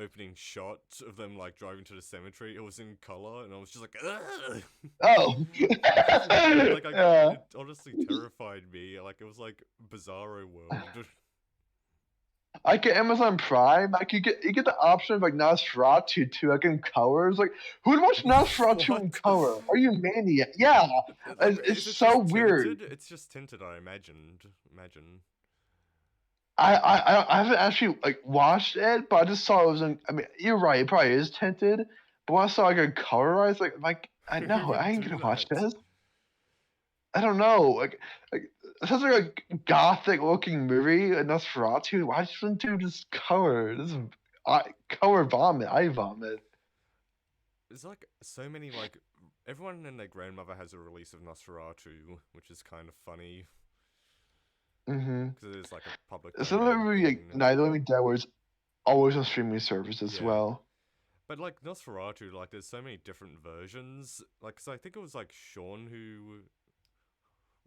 opening shot of them like driving to the cemetery, it was in color, and I was just like, ugh! Oh. Like Yeah. it honestly terrified me. Like it was like Bizarro World. I get Amazon Prime. Like you get the option of like Nosferatu too, like in colors. Like who would watch Nosferatu in What? color? Are you maniac? Yeah, Like, it's is it so just weird. tinted? It's just tinted, I imagined. Imagine. I haven't actually like watched it, but I just saw it was in. I mean, you're right. It probably is tinted. But when I saw like a colorized, like I Who know would I ain't do gonna watch that? this. I don't know. Like it sounds like a gothic looking movie, a Nosferatu. Why shouldn't do just color? This is color vomit. I vomit. There's like so many like everyone and their grandmother has a release of Nosferatu, which is kind of funny. Mm-hmm. because it is like a public Some of the domain movie, thing. Night of the Living Dead was always on streaming service as Yeah. well. But like Nosferatu, like there's so many different versions. Like, cause I think it was like Sean who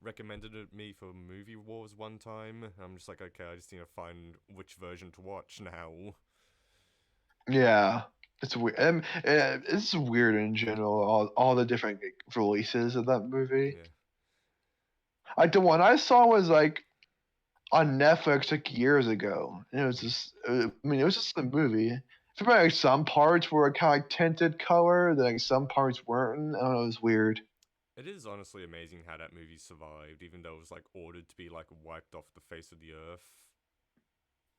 recommended it me for Movie Wars one time. I'm just like, okay, I just need to find which version to watch now. Yeah, it's weird. It's weird in general. All the different releases of that movie. Yeah. Like the one I saw was like on Netflix like years ago, and it was just. It was just a movie. I feel like some parts were kind of like tinted color, then like some parts weren't. I don't know. It was weird. It is honestly amazing how that movie survived, even though it was like ordered to be like wiped off the face of the earth.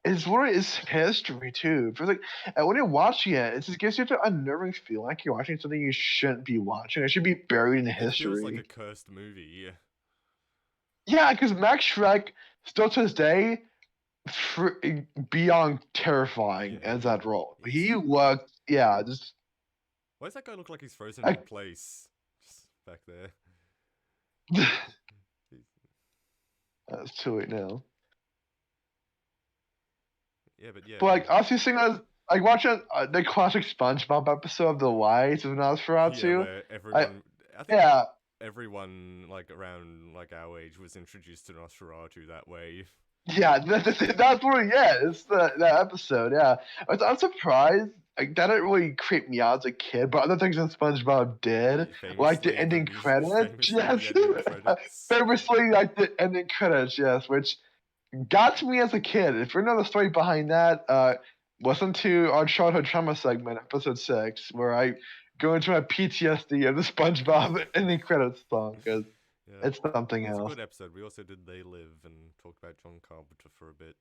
It's what it is history too. It feels like and when you're watching it, it just gives you the unnerving feeling like you're watching something you shouldn't be watching. It should be buried in It feels history. like a cursed movie. Yeah, because Max Shrek still to this day beyond terrifying Yeah, as that role. he's- He looked, yeah, just Why does that guy look like he's frozen in place? Just back there. that's too late now. Yeah, but yeah. But like us seeing that, like watching the classic SpongeBob episode of The Lies of Nosferatu. Yeah, where everyone, I think Yeah, everyone like around like our age was introduced to Nosferatu that way. yeah, that's what. Yeah, it's that episode. Yeah, I'm surprised. Like that didn't really creep me out as a kid, but other things in SpongeBob did, like the ending credits. Yes, famously like the ending credits. Yes, which got to me as a kid. If you know the story behind that, listen to our childhood trauma segment, episode 6, where I go into my PTSD of the SpongeBob ending credits song because Yeah. it's something It's a else. good episode. We also did They Live and talked about John Carpenter for a bit.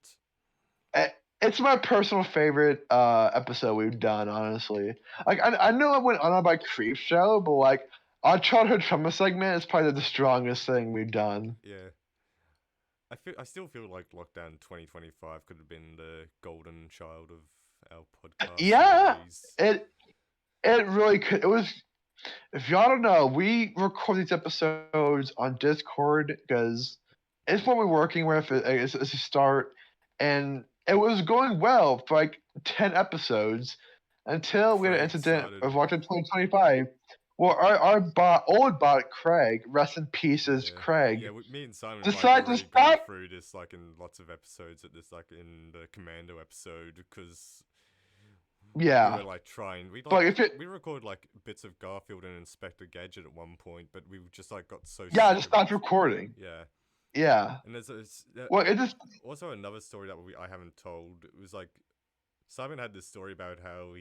It's my personal favorite episode we've done, honestly. Like I know I went on about Creep Show, but like our childhood trauma segment is probably the strongest thing we've done. Yeah. I still feel like Lockdown 2025 could have been the golden child of our podcast Yeah, series. it really could. It was. If y'all don't know, we record these episodes on Discord because it's what we're working with. It's a start, and it was going well for like 10 episodes until we had an Craig incident started- of Lockdown 2025. Well, our old bot Craig, rest in pieces, Yeah. Craig. Yeah, me and Simon Decided like, to already gone stop- through this like in lots of episodes at this like in the Commando episode because Yeah. we were like trying But if it- we record like bits of Garfield and Inspector Gadget at one point, but we just like got so Yeah, I sick just of stopped it. recording. Yeah, Yeah. and there's Well, it just also another story that I haven't told. It was like Simon had this story about how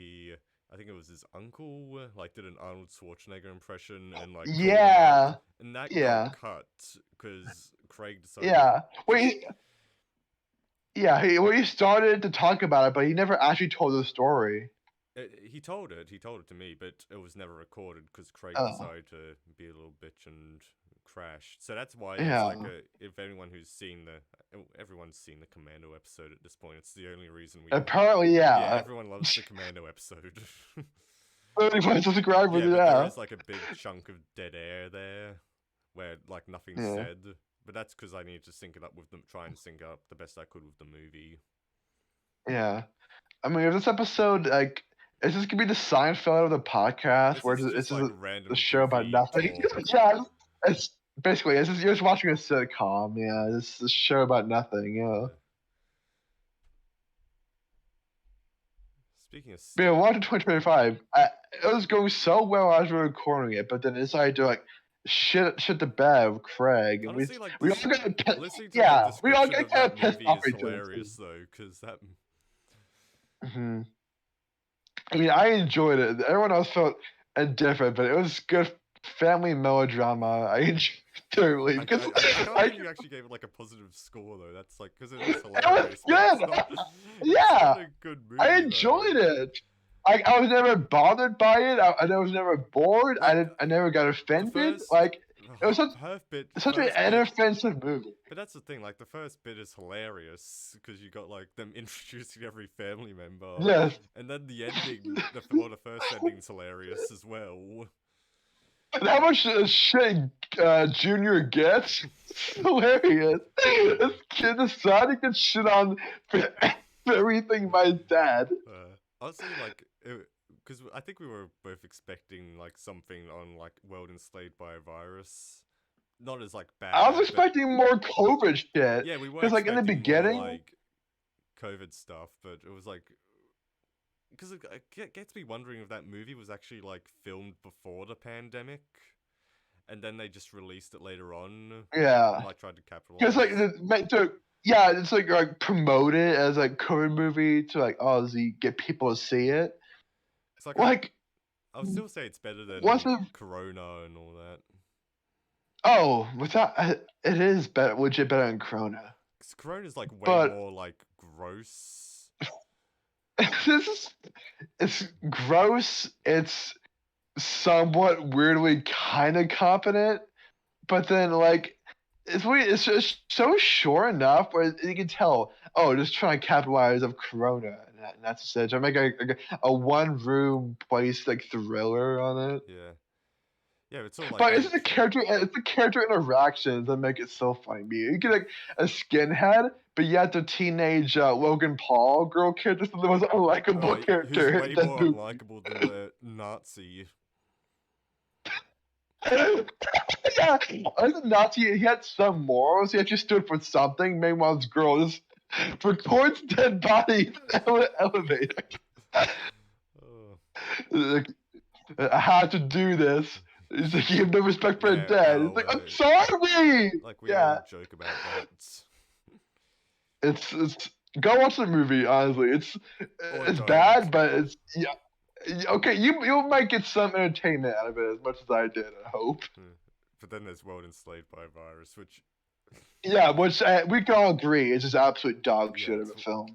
I think it was his uncle, like did an Arnold Schwarzenegger impression and like called him yeah. out, and that Yeah. got cut because Craig decided. Yeah. Wait. Yeah, he started to talk about it, but he never actually told the story. He told it to me, but it was never recorded because Craig Oh. decided to be a little bitch and crash. So that's why Yeah. it's like if anyone who's seen everyone's seen the Commando episode at this point. It's the only reason we. Apparently, Yeah, yeah. everyone loves the Commando episode. 35 subscribers, But yeah. there is like a big chunk of dead air there, where like nothing's Yeah. said. But that's because I needed to sync it up with them, try and sync it up the best I could with the movie. Yeah. I mean, if this episode, like, is this gonna be the Seinfeld of the podcast, This where is it's just just like random a show about goofy nothing? talk. Yeah, it's basically it's just, you're just watching a sitcom. Yeah, it's a show about nothing. Yeah. Speaking of But yeah, watching 2025, it was going so well as we were recording it, but then it decided to like shit the bed with Craig, and honestly, like we this, all got listening to yeah, the we all description got of kind of that pissed movie off is each other. hilarious though, because that. Hmm. I mean, I enjoyed it. Everyone else felt indifferent, but it was good family melodrama. I enjoyed it thoroughly I because can't believe you actually gave it like a positive score though. That's like because it is It was hilarious. but it's good. not- Yeah, it's not a good movie, I enjoyed though. it. I was never bothered by it. I was never bored. I never got offended. first- Like The it was such an inoffensive movie. But that's the thing, like the first bit is hilarious because you got like them introducing every family member. Yes. And then the ending, the first ending's hilarious as well. And how much shit Junior gets? It's hilarious. This kid, the son, he gets shit on for everything by his dad. Honestly, like, because I think we were both expecting like something on like World Enslaved by a Virus, not as like bad. I was but- expecting more COVID shit. yeah, we were Because, like, in the expecting beginning, more, like COVID stuff, but it was like because it gets me wondering if that movie was actually like filmed before the pandemic, and then they just released it later on. yeah. And, like tried to capitalize. Because, like, it's like promote it as like COVID movie to like get people to see it. It's like Like, I would still say it's better than what's the Corona and all that. it is better, legit better than Corona. Because Corona's like way But- more like gross. It's gross. It's somewhat weirdly kind of competent, but then like it's weird. It's just so short enough where you can tell. Oh, just trying to capitalize of Corona, and that's it. Trying to make a one-room place like thriller on it. Yeah. Yeah, it's all like. But it's the character interactions that make it so funny. You get like a skinhead, but yet the teenage Logan Paul girl character is the most unlikable character. Who's way more unlikable than the Nazi. Yeah, as a Nazi, he had some morals. He actually stood for something. Meanwhile, this girl just records dead bodies in an elevator. Oh. Like, I had to do this. He's like, you have no respect for Yeah, the dead. He's no, like, I'm sorry. Like we Yeah. all joke about that. It's go watch the movie. Honestly, it's don't. bad, but it's okay. You might get some entertainment out of it as much as I did. I hope. But then there's World Enslaved by a Virus, which Yeah, which we can all agree is just absolute dog yeah, shit of a film.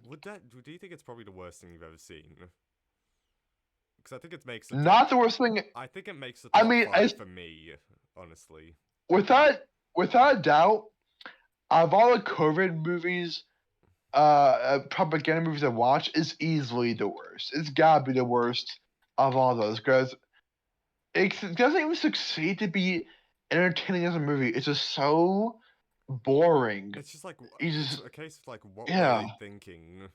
do you think it's probably the worst thing you've ever seen? Because I think it makes it Not the worst thing. I think it makes the I top mean, five for me, honestly. Without a doubt, of all the COVID movies, propaganda movies I watch, is easily the worst. It's gotta be the worst of all those because it doesn't even succeed to be entertaining as a movie. It's just so boring. It's just like You just- it's a case of like what Yeah. were they thinking?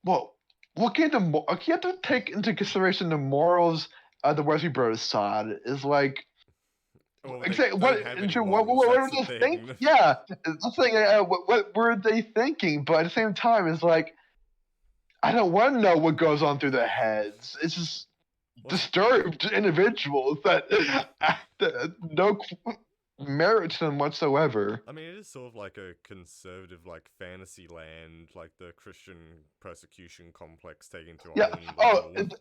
Well, looking at you have to take into consideration the morals of the Wesley Brothers side is like. Well, Exactly. don't What, have any what morals, were that's they the thinking? thing. Yeah, I'm saying, what were they thinking? But at the same time, it's like I don't want to know what goes on through their heads. It's just disturbed individuals that no merit to them whatsoever. I mean, it is sort of like a conservative, like fantasy land, like the Christian persecution complex taken to Yeah. our own Oh, level.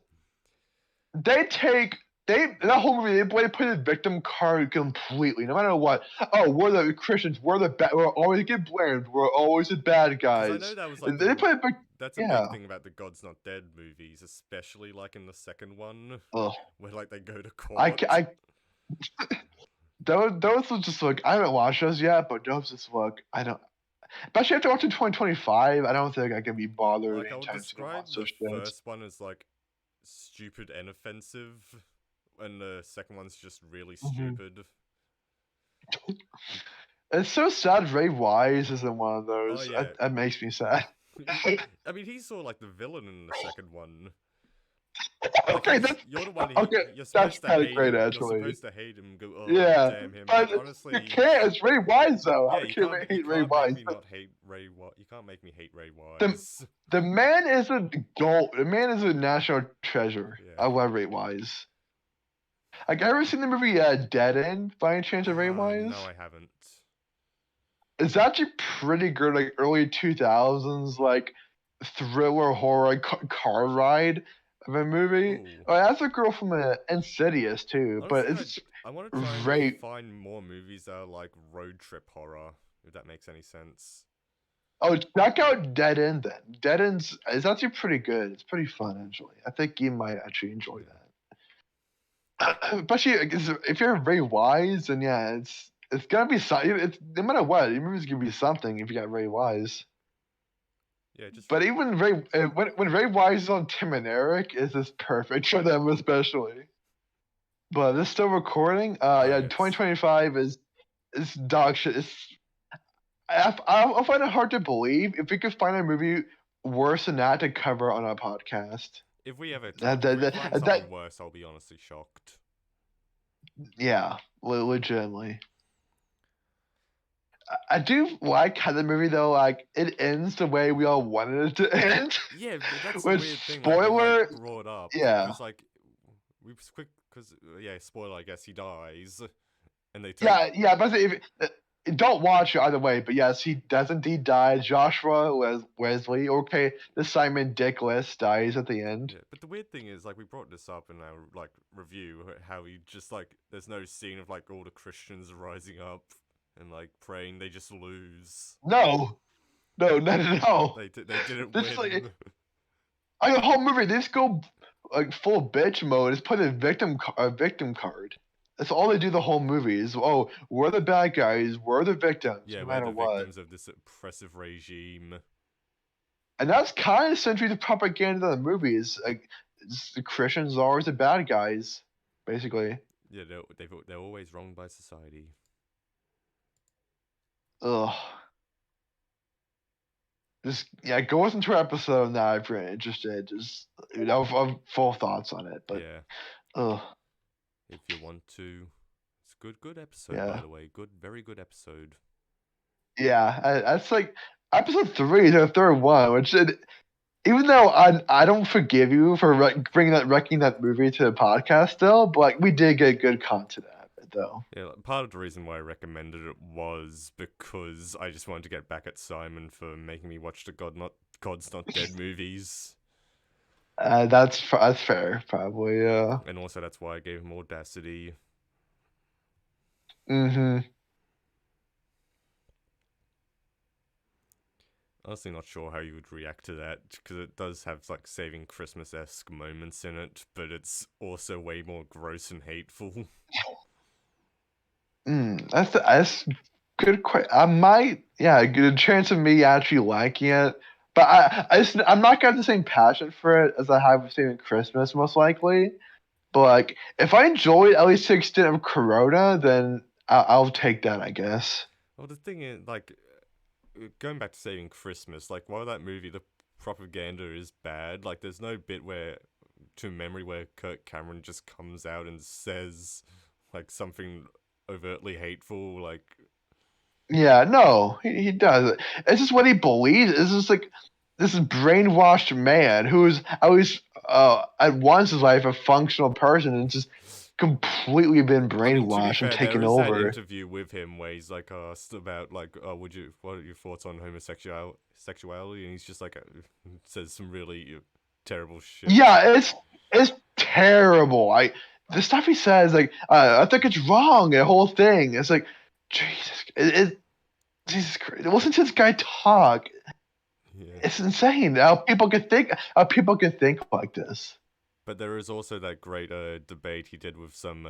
that whole movie, they play the victim card completely, no matter what. Oh, we're the Christians. We're the bad. We're always get blamed. We're always the bad 'Cause guys. I know that was like They play that's a yeah. big thing about the God's Not Dead movies, especially like in the second one, Ugh. where like they go to court. Those was just like I haven't watched those yet, but those just look I don't. Especially after watching 2025, I don't think I can be bothered Like I would anytime soon to describe watch the those shit. first one as like stupid and offensive, and the second one's just really Mhm. stupid. It's so sad Ray Wise isn't one of those. Oh, yeah. That makes me sad. I mean, he's sort of like the villain in the second one. Okay, you're the one. okay, You're that's supposed to kinda hate great, him. actually. You're supposed to hate him. And go, oh, Yeah, damn him. but But honestly, you can't. It's Ray Wise though. yeah, How you can can't, you hate Ray Wise? make me not hate Ray. You can't make me hate Ray Wise. The man is a gold. The man is a national treasure. Yeah. I love Ray Wise. Like, ever seen the movie Dead End by any chance of Ray Wise? No, I haven't. It's actually pretty good, like early 2000s, like thriller horror car ride of a movie. Ooh. Oh, that's a girl from Insidious too, but Honestly, it's I want to try and great. find more movies that are like road trip horror, if that makes any sense. Oh, check out Dead End then. Dead End's is actually pretty good. It's pretty fun actually. I think you might actually enjoy that. Especially if you're Ray Wise, then yeah, it's gonna be something. It's no matter what, your movie's gonna be something if you got Ray Wise. Yeah, just But even when Ray Wise is on Tim and Eric, is this perfect for them especially. But this still recording. Yeah, yes. 2025 is dog shit. I'll find it hard to believe if we could find a movie worse than that to cover on our podcast. If we ever That, if that, we that, find that, something worse, I'll be honestly shocked. yeah, legitimately. I do like how the movie though, like it ends the way we all wanted it to end. Yeah, that's the Which, weird thing. Like, we spoiler, like brought up yeah. because like we quick because yeah, spoiler. I guess he dies, and they turn. Yeah, but if don't watch it either way. But yes, he does indeed die. Joshua Wesley, okay, the Simon Dickless dies at the end. Yeah, but the weird thing is, like, we brought this up in our like review, how he just like there's no scene of like all the Christians rising up and like praying. They just lose. No. They didn't This is win. Like the whole movie, they just go like full bitch mode. Just put a victim card. That's all they do the whole movie. Is we're the bad guys, we're the victims, Yeah, no we're matter the what. victims of this oppressive regime. And that's kind of essentially the propaganda of the movies. Like the Christians are always the bad guys, basically. Yeah, they're always wronged by society. Ugh. Just go listen to our episode now if you're interested. Just I've full thoughts on it, but yeah, ugh. if you want to, it's a good episode Yeah. by the way. Very good episode. Yeah, that's like episode 3 is our third one, which even though I don't forgive you for wrecking that movie to the podcast still, but like we did get good content out of it though. Yeah, like, part of the reason why I recommended it was because I just wanted to get back at Simon for making me watch the God's Not Dead movies. That's fair, probably. Yeah. And also that's why I gave him Audacity. Mm-hmm. Honestly, not sure how you would react to that because it does have like Saving Christmas-esque moments in it, but it's also way more gross and hateful. That's good. I might, yeah, good chance of me actually liking it, but I'm not gonna have the same passion for it as I have with Saving Christmas, most likely. But like, if I enjoyed at least to the extent of Corona, then I'll take that, I guess. Well, the thing is, like, going back to Saving Christmas, like, while that movie, the propaganda is bad, like, there's no bit to memory where Kirk Cameron just comes out and says, like, something overtly hateful, like... Yeah, no, he does. It's just what he believes. It's just like this brainwashed man who's at least at once in his life a functional person and just completely been brainwashed and taken over. There is that interview with him where he's like asked about like, what are your thoughts on homosexuality? And he's just like says some really terrible shit. Yeah, it's terrible. The stuff he says, like, I think it's wrong. The whole thing. It's like, Jesus Christ. Listen to this guy talk. Yeah. It's insane how people can think. How people can think like this. But there is also that great debate he did with some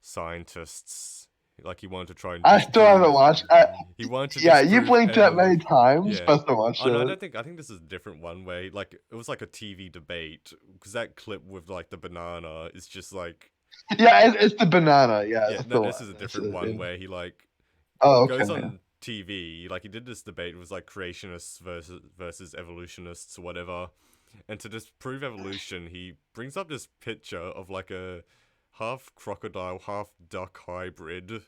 scientists. Like he wanted to try and. I still haven't watched. He wanted to. Yeah, you blinked that many times. Yeah. But I watched it. No, I think this is a different one where like it was like a TV debate because that clip with like the banana is just like. Yeah, it's the banana. Yeah. Yeah, no, this is a different one where he like. Goes on TV. Like he did this debate. It was like creationists versus evolutionists or whatever. And to disprove evolution, he brings up this picture of like a half crocodile, half duck hybrid,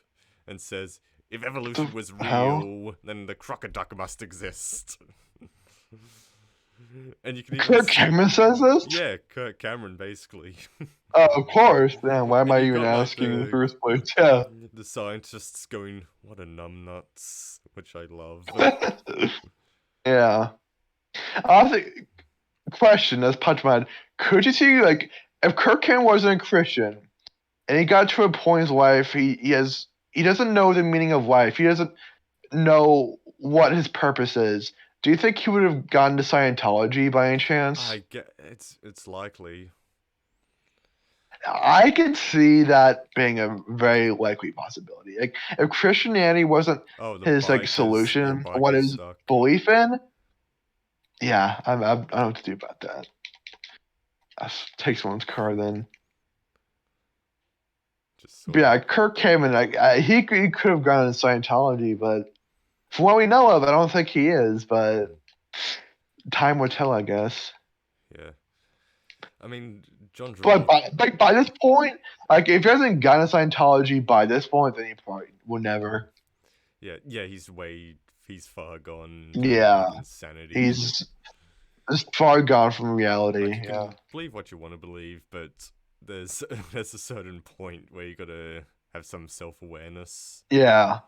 and says, "If evolution was real, then the crocodile must exist." And you can even Kirk Cameron says this? Yeah, Kirk Cameron, basically. Oh, of course. Damn, why am I even asking in the first place? Yeah. The scientists going, "What a numbnuts," which I love. Yeah. I think. Question that's popped my head. Could you see like if Kirk Cameron wasn't a Christian and he got to a point in his life he doesn't know the meaning of life, he doesn't know what his purpose is, do you think he would have gone to Scientology by any chance? I get it's likely. I can see that being a very likely possibility. Like if Christianity wasn't his like solution, what his belief in. Yeah, I don't know what to do about that. Take someone's car then. Just But yeah, Kirk Cameron, he could have gone in Scientology, but from what we know of, I don't think he is. But time will tell, I guess. Yeah. I mean, John But Travolta. by this point, like if he hasn't gotten a Scientology by this point, then he probably will never. Yeah, he's far gone into Yeah, like insanity. he's far gone from reality. Like you Yeah. can believe what you want to believe, but there's there's a certain point where you gotta have some self-awareness. Yeah.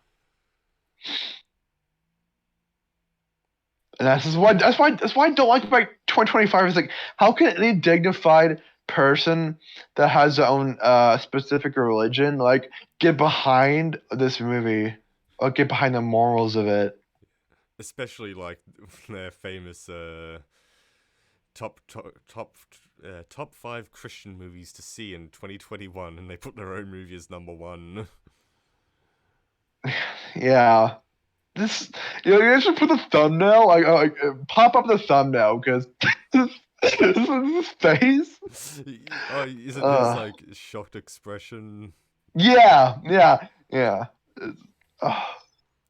And that's why I don't like 2025 is like how can any dignified person that has their own specific religion like get behind this movie or get behind the morals of it. Especially like their famous top top top top 5 Christian movies to see in 2021, and they put their own movie as number 1. Yeah. This you should put the thumbnail pop up the thumbnail because this face. Oh, isn't his like shocked expression? Yeah.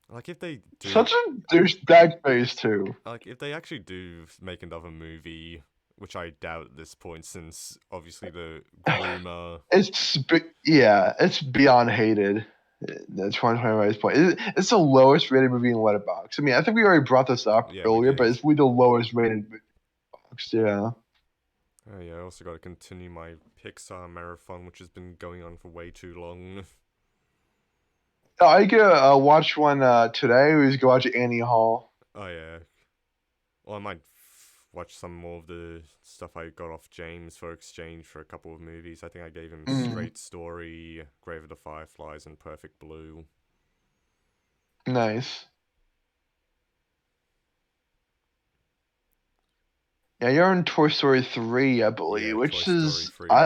Like if they do, Such a douchebag face too. like if they actually do make another movie, which I doubt at this point, since obviously the groomer. It's beyond hated. The 2025 point. It's the lowest rated movie in Letterboxd. I mean, I think we already brought this up earlier, but it's really the lowest rated box. Yeah. Oh yeah, I also got to continue my Pixar marathon, which has been going on for way too long. I could watch one today. We just go watch Annie Hall. Oh yeah. Well, I might watch some more of the stuff I got off James for exchange for a couple of movies. I think I gave him Straight Story, Grave of the Fireflies, and Perfect Blue. Nice. Yeah, you're in Toy Story 3, I believe, Yeah, which Toy is Story 3.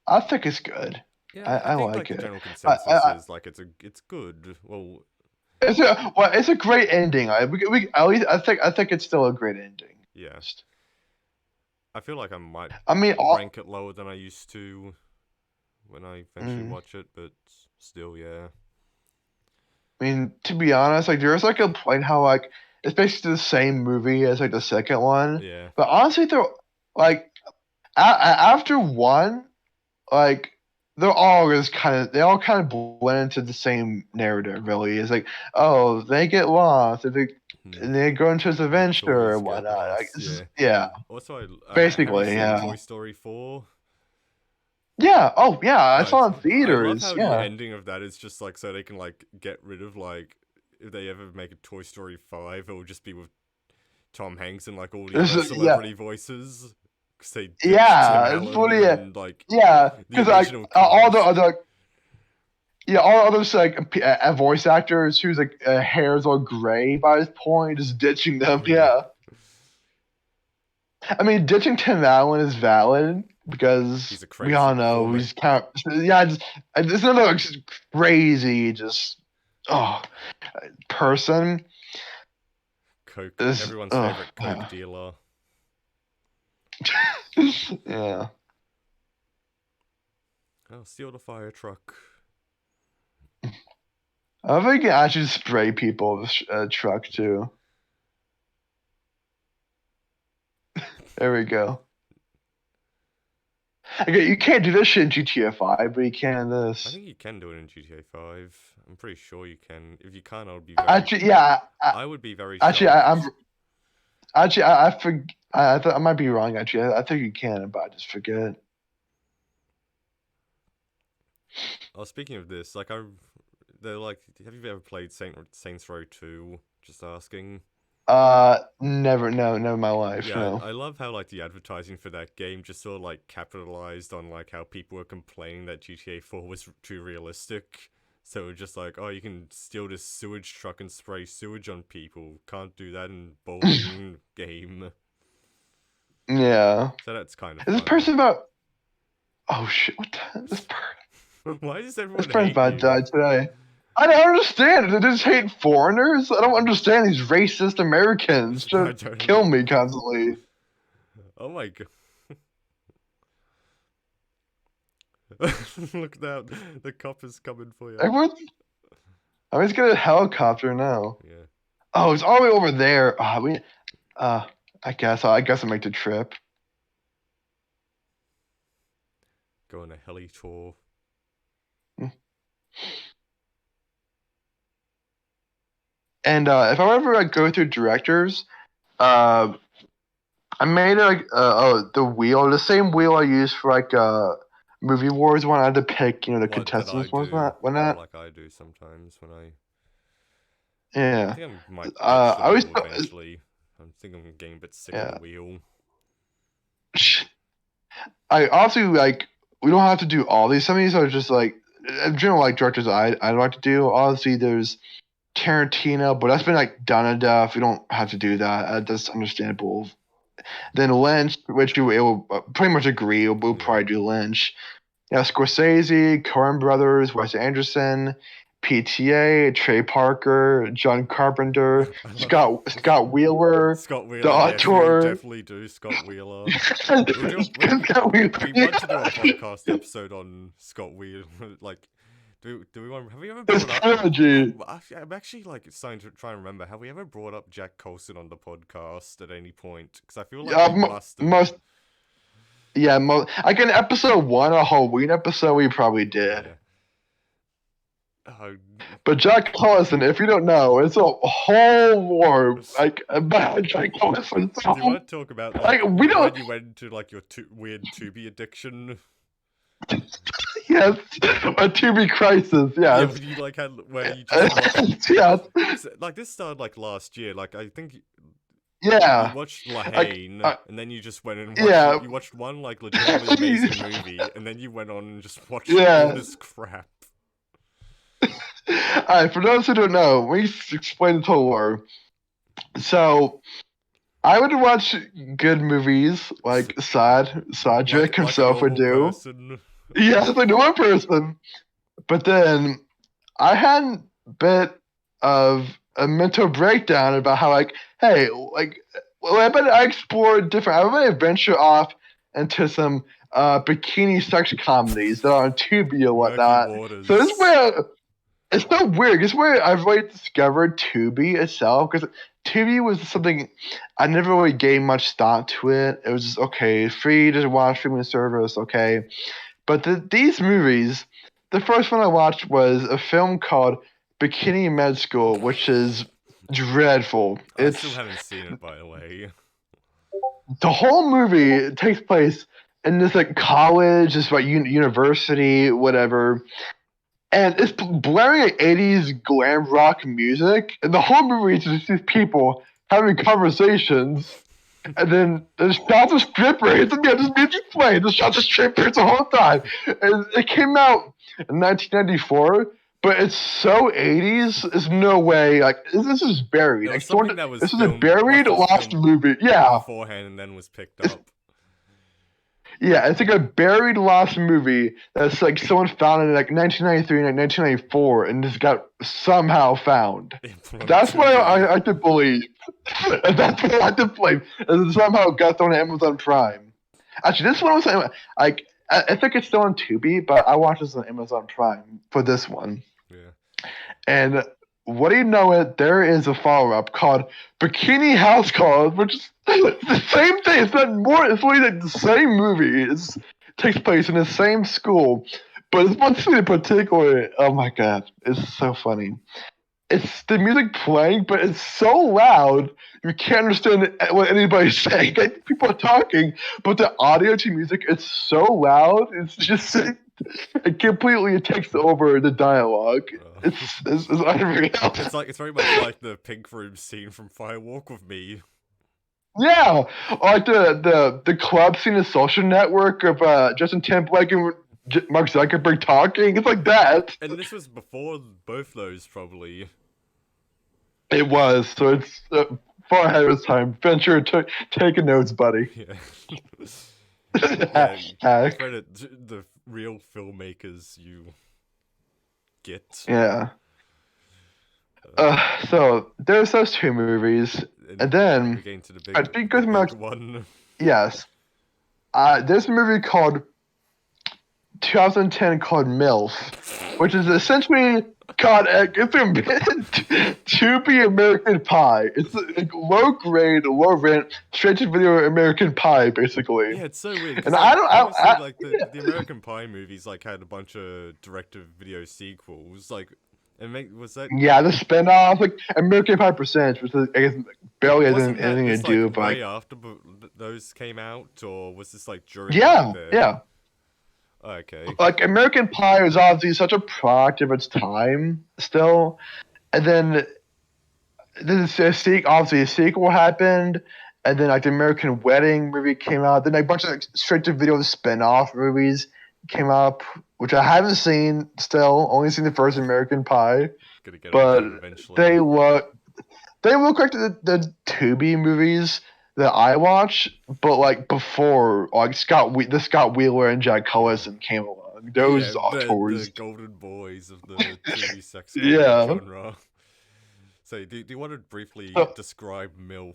I think it's good. Yeah, I think like the it. general consensus is like it's good. Well, it's a great ending. We at least I think it's still a great ending. Yeah. I feel like I might rank it lower than I used to when I eventually watch it, but still, yeah. I mean, to be honest, like there's like a point how like it's basically the same movie as like the second one. Yeah. But honestly, they're like after one, like they all kind of blend into the same narrative. Really, it's like they get lost and they go into this adventure or whatnot. Like, yeah. Also, basically, have you seen Toy Story 4? Yeah. Oh, yeah. I saw it in theaters. I love how the ending of that is just like so they can like get rid of like if they ever make a Toy Story 5, it will just be with Tom Hanks and like all the other celebrity voices. Cause they it's funny. And, like, because like all the other. Yeah, all others like voice actors whose like hair is all gray by this point, just ditching them. Yeah. I mean, ditching Tim Allen is valid because we all know he's kind of just another just crazy person. Coke, everyone's favorite Coke dealer. Yeah. Oh, steal the fire truck. I think you can actually spray people with a truck too. There we go. Okay, you can't do this shit in GTA 5, but you can in this. I think you can do it in GTA 5. I'm pretty sure you can. If you can't, I would be I would be very actually, shocked. I might be wrong. Actually, I think you can, but I just forget. Oh, speaking of this, like they're like, have you ever played Saints Row 2? Just asking. Never in my life. Yeah, no. I love how like the advertising for that game just sort of like capitalized on like how people were complaining that GTA 4 was too realistic. So it was just like, oh, you can steal this sewage truck and spray sewage on people. Can't do that in bowling game. Yeah. So that's kind of. Is this person about? Oh shit! What the? Why does everyone? This person about died today. I don't understand. They just hate foreigners. I don't understand these racist Americans. Just kill me constantly. Oh my god. Look now, the cop is coming for you. I'm just getting a helicopter now. Yeah. Oh, it's all the way over there. I guess I'll make the trip. Go on a heli tour. And if I ever go through directors, I made the same wheel I used for Movie Wars when I had to pick the contestants for that. Like I do sometimes when I Yeah. think I might ditch I the was wheel eventually. I think I'm getting a bit sick of the wheel. I also we don't have to do all these. Some of these are just in general directors I'd like to do. Obviously, there's Tarantino, but that's been done enough. We don't have to do that. That's understandable. Then Lynch, which we will pretty much agree. We'll probably do Lynch. Yeah, Scorsese, Coen Brothers, Wes Anderson, PTA, Trey Parker, John Carpenter, Scott Wheeler, the auteur. Definitely do Scott Wheeler. We want to do a podcast episode on Scott Wheeler. Do we want? Have we ever brought up? I'm actually starting to try and remember. Have we ever brought up Jack Coulson on the podcast at any point? Because I feel like we must have. In episode 1, a Halloween episode, we probably did. Yeah. But Jack Coulson, if you don't know, it's a whole war about Jack Coulson. Do you want to talk about when you went into your weird Tubi addiction? Yes, a Tubi crisis. Yes. Yeah, when you had where you just yes. This started last year. I think. Yeah. You watched La Haine, and then you just went and watched, you watched one legitimately amazing movie, and then you went on and just watched all this crap. Alright, for those who don't know, let me explain the total war. So, I would watch good movies like Sajik himself would do. Yeah, like one person. But then I had a bit of a mental breakdown about how hey, I bet I explored different. I bet I venture off into some bikini sex comedies that are on Tubi or whatnot. So this is where it's so weird. This is where I've really discovered Tubi itself, because Tubi was something I never really gave much thought to it. It was just okay, free to watch, streaming service, okay. But these movies, the first one I watched was a film called Bikini Med School, which is dreadful. I still haven't seen it, by the way. The whole movie takes place in this college, this university, whatever, and it's blaring 80s glam rock music, and the whole movie is just these people having conversations. And then there's shots of strippers, and this music playing. There's shots of strippers the whole time. And it came out in 1994, but it's so 80s. There's no way. This is buried. This is a buried, lost movie. Yeah. Beforehand, and then was picked up. Yeah, it's a buried, lost movie that's someone found in 1993 and 1994, and just got somehow found. That's what I like to believe. That's what I like to believe. And somehow got thrown on Amazon Prime. Actually, this one was I think it's still on Tubi, but I watched this on Amazon Prime for this one. Yeah. And what do you know it? There is a follow-up called Bikini House Calls, which is the same thing. It's not more. It's literally the same movie. It takes place in the same school, but it's one scene in particular. Oh my god, it's so funny. It's the music playing, but it's so loud you can't understand what anybody's saying. People are talking, but the audio to music is so loud. It's just it takes over the dialogue. It's unreal. It's very much like the Pink Room scene from Firewalk with Me. Yeah, or the club scene, the Social Network of Justin Timberlake and Mark Zuckerberg talking. It's like that. And this was before both those, probably. It was, so it's far ahead of its time. Venture, take a notes, buddy. Yeah. Credit the real filmmakers you get. Yeah. So there's those two movies, and then I think one. Yes. There's a movie called 2010 called MILF, which is essentially it's a to be American Pie. It's like low grade, low rent, straight to video American Pie, basically. Yeah, it's so weird. And Like, I don't, obviously, I like the American Pie movies, like had a bunch of direct-to-video sequels. Like, was that? yeah, the spinoff, like American Pie Percentage, which is, I guess barely has Wasn't that anything to this do, like but way like, after those came out, or was this like during? yeah, Their... yeah. Okay. Like American Pie is obviously such a product of its time still, and then obviously a sequel happened, and then like the American Wedding movie came out. Then like, a bunch of like, straight to video spin-off movies came up, which I haven't seen still. Only seen the first American Pie, Gonna get but onto it eventually. they look like the Tubi movies that I watch, but like before, like the Scott Wheeler and Jack Collison came along. Those tours, the golden boys of the TV sex yeah. genre. So, do you want to briefly describe MILF?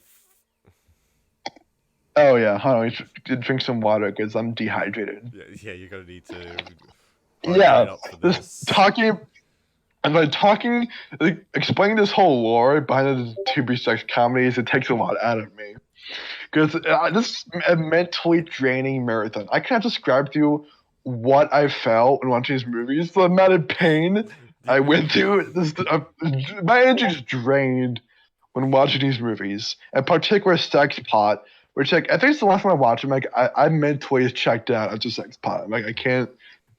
Oh yeah, hold on. We drink some water because I'm dehydrated. Yeah, you're gonna need to. Yeah, up for this. Like, explaining this whole lore behind the Tubi sex comedies, it takes a lot out of me. Because this is a mentally draining marathon. I can't describe to you what I felt when watching these movies. The amount of pain I went through. My energy is drained when watching these movies. In particular, Sex Pot, which like I think it's the last time I watched them. Like I mentally checked out after Sex Pot. Like I can't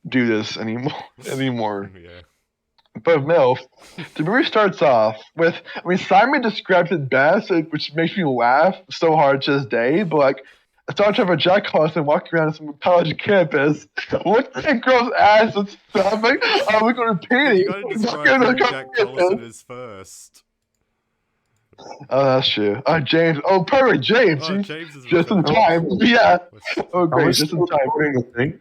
do this anymore. Yeah. But MILF, the movie starts off with, Simon describes it best, which makes me laugh so hard to this day, but like, it starts off with Jack Collison walking around some college campus, looking at girl's ass and stuff, like, oh, we're going to painting. You gotta describe who Jack Collison is first. Oh, that's true. James. Oh, perfect, James. Oh, James is just in time. Yeah. Oh, great, just in time. Recording, I think.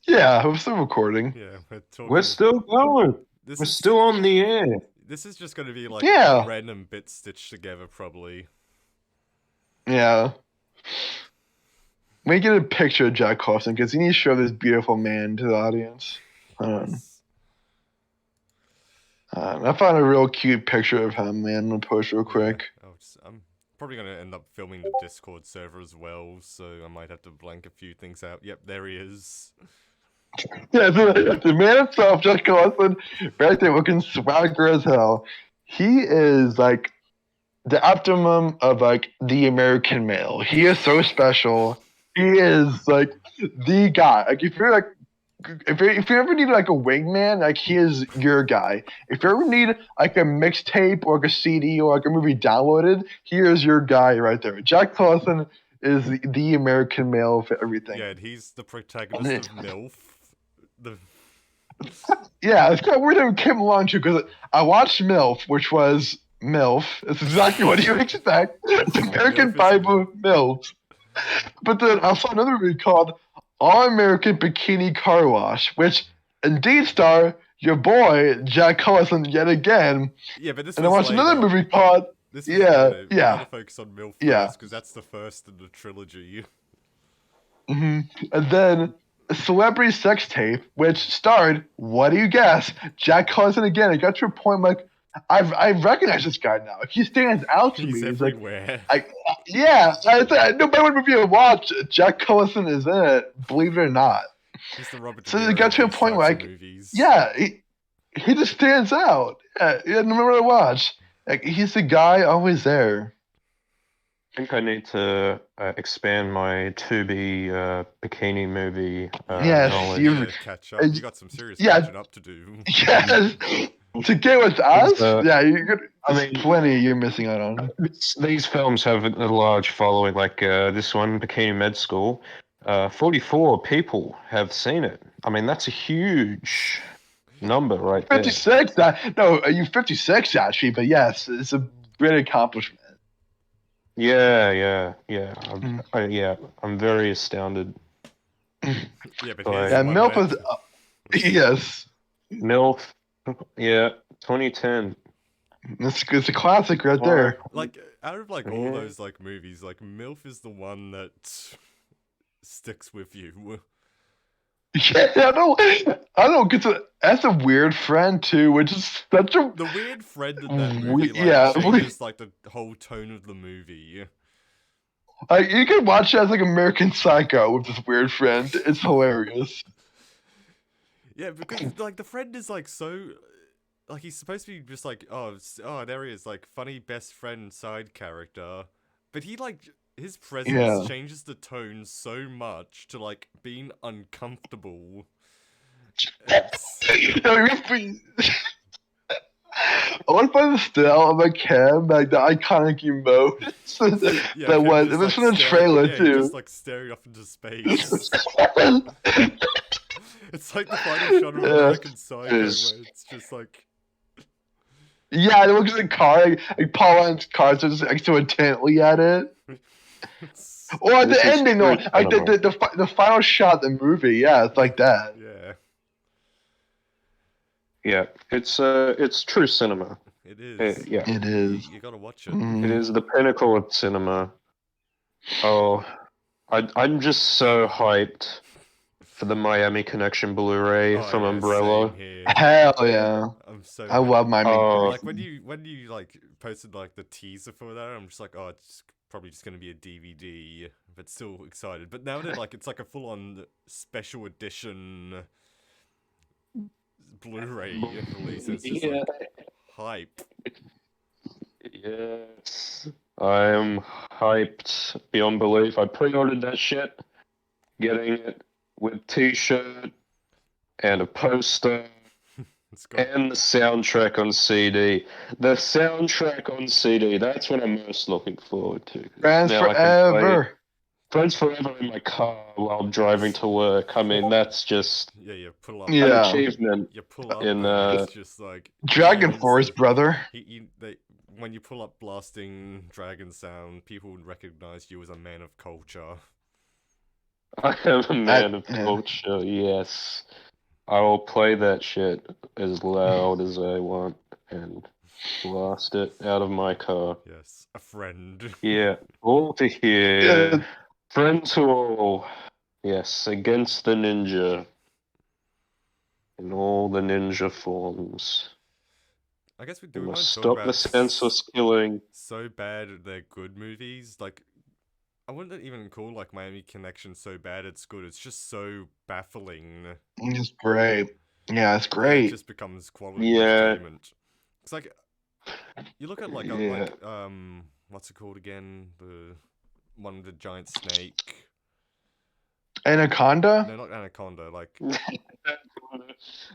Yeah, we're still recording. Yeah, we're still going. We're still on the air. This is just going to be like random bits stitched together, probably. Yeah. We get a picture of Jack Collison because he needs to show this beautiful man to the audience. I found a real cute picture of him, man. I'm gonna post real quick. I'm probably going to end up filming the Discord server as well, so I might have to blank a few things out. Yep, there he is. Yeah, the man himself, Jack Collison, right there, looking swagger as hell. He is like the optimum of like the American male. He is so special. He is like the guy. Like if you ever need like a wingman, like he is your guy. If you ever need like a mixtape or like a CD or like a movie downloaded, he is your guy right there. Jack Collison is the American male for everything. Yeah, and he's the protagonist of MILF. Yeah, it's kind of weird that it came along too, because I watched MILF, which was MILF. It's exactly what you expect. It's American Bible MILF. But then I saw another movie called All American Bikini Car Wash, which indeed star your boy Jack Collison yet again. Yeah, but this. And I watched another movie called. We're gonna focus on MILF first, because that's the first in the trilogy. Mm-hmm. And then a celebrity sex tape, which starred, what do you guess, Jack Collison again. It got to a point like I recognize this guy now. He stands out to me. He's everywhere. Like, no matter what movie I watch, Jack Collison is in it. Believe it or not. He's the Robert De So Niro it got to a point where he just stands out. Yeah, no matter what I watch, like he's the guy always there. I think I need to expand my Tubi bikini movie knowledge. You catch up. You got some serious catching up to do. Yes. To get with us, there's plenty you're missing out on. These films have a large following, like this one, Bikini Med School. 44 people have seen it. I mean, that's a huge number right 56? there. You're 56 actually, but yes, it's a great accomplishment. Yeah. I'm very astounded. Yeah, but MILF is yes. MILF, yeah, 2010. It's a classic right there. Like out of like all those like movies, like MILF is the one that sticks with you. Yeah, I don't get to. That's a weird friend too, which is such a The weird friend in that movie yeah. changes like the whole tone of the movie. Like you can watch it as like American Psycho with this weird friend. It's hilarious. Yeah, because like the friend is like so like he's supposed to be just like oh there he is, like funny best friend side character, but he like his presence Yeah. changes the tone so much to like being uncomfortable. It's I want to find the still of a cam, like the iconic emote yeah, that him was. just, It was like, from the staring, trailer yeah, too. just like staring up into space. It's like the final shot of Yeah, American Psycho where is- it's just like Yeah, it looks at the car, like Paul Ryan's car, so just like so intently at it. it's, Or at This the is ending, though, true like cinema. the final shot of the movie, yeah, it's like that. yeah, Yeah, it's true cinema. it is. Yeah, It is. You gotta watch it. it is the pinnacle of cinema. Oh, I'm just so hyped for the Miami Connection Blu-ray Oh, from yeah, Umbrella. same here. Hell yeah. I'm so I love my Oh. like when you like posted like the teaser for that, I'm just like, oh, it's probably just gonna be a DVD, but still excited. But now that like it's like a full-on special edition Blu-ray release, it's just like hype. Yes. I am hyped beyond belief. I pre-ordered that shit, getting it with t-shirt and a poster It's got and the soundtrack on CD. The soundtrack on CD, that's what I'm most looking forward to. 'Cause Friends now I can play forever. Friends Forever in my car while I'm driving to work. I mean, that's just yeah, you pull up, an Yeah. achievement. you pull up, in, and it's just like Dragon dragons Force, and- brother. when you pull up blasting dragon sound, people would recognize you as a man of culture. I am a man of yeah. culture, yes. I will play that shit as loud as I want and blast it out of my car. Yes, a friend. Yeah, all to hear. Yeah. Friend to all. Yes, against the ninja. In all the ninja forms. I guess we We want must to talk stop about the senseless killing. so bad they're good movies. Like, I wouldn't even call like Miami Connection so bad it's good. It's just so baffling. It's great. Yeah, it's It great. just becomes quality Yeah. entertainment. It's like you look at like Yeah. what's it called again? The one with the giant snake. Anaconda? No, not Anaconda. Like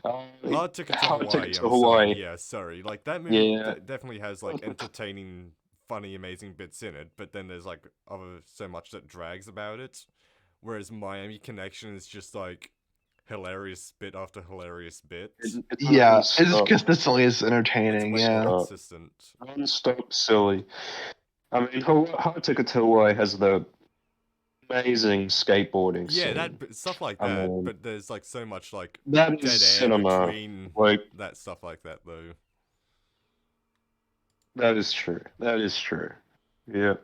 Um, Hard Ticket to Hard Hawaii. Ticket to I'm Hawaii. sorry. Yeah, sorry. Like that movie Yeah. definitely has like entertaining, funny, amazing bits in it, but then there's like so much that drags about it. Whereas Miami Connection is just like hilarious bit after hilarious bit. It's Yeah, it's non-stop. consistently as It's entertaining. way Yeah. more consistent. Non-stop silly. I mean, Hard Ticket to Hawaii has the amazing skateboarding Yeah, scene. stuff like I that. mean, But there's like so much like that dead air is cinema. between Like, that stuff like that though. that is true. That is true. Yeah.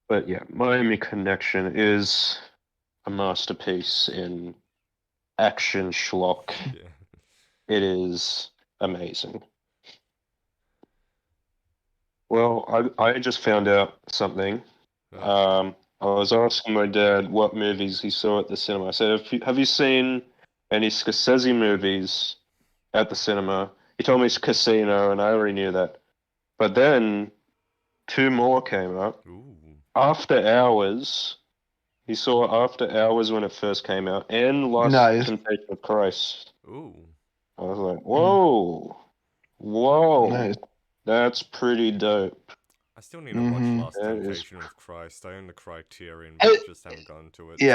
But yeah, Miami Connection is a masterpiece in action schlock. Yeah. It is amazing. Well, I just found out something. I was asking my dad what movies he saw at the cinema. I said, have you seen any Scorsese movies at the cinema? He told me it's Casino, and I already knew that. But then 2 more came up. Ooh. After Hours. He saw After Hours when it first came out, and Last Nice. Temptation of Christ. Ooh. I was like, whoa. Whoa. Nice. That's pretty dope. I still need to watch Mhm. Last That is Temptation of Christ. I own the Criterion, I- but just haven't gotten to it. Yeah,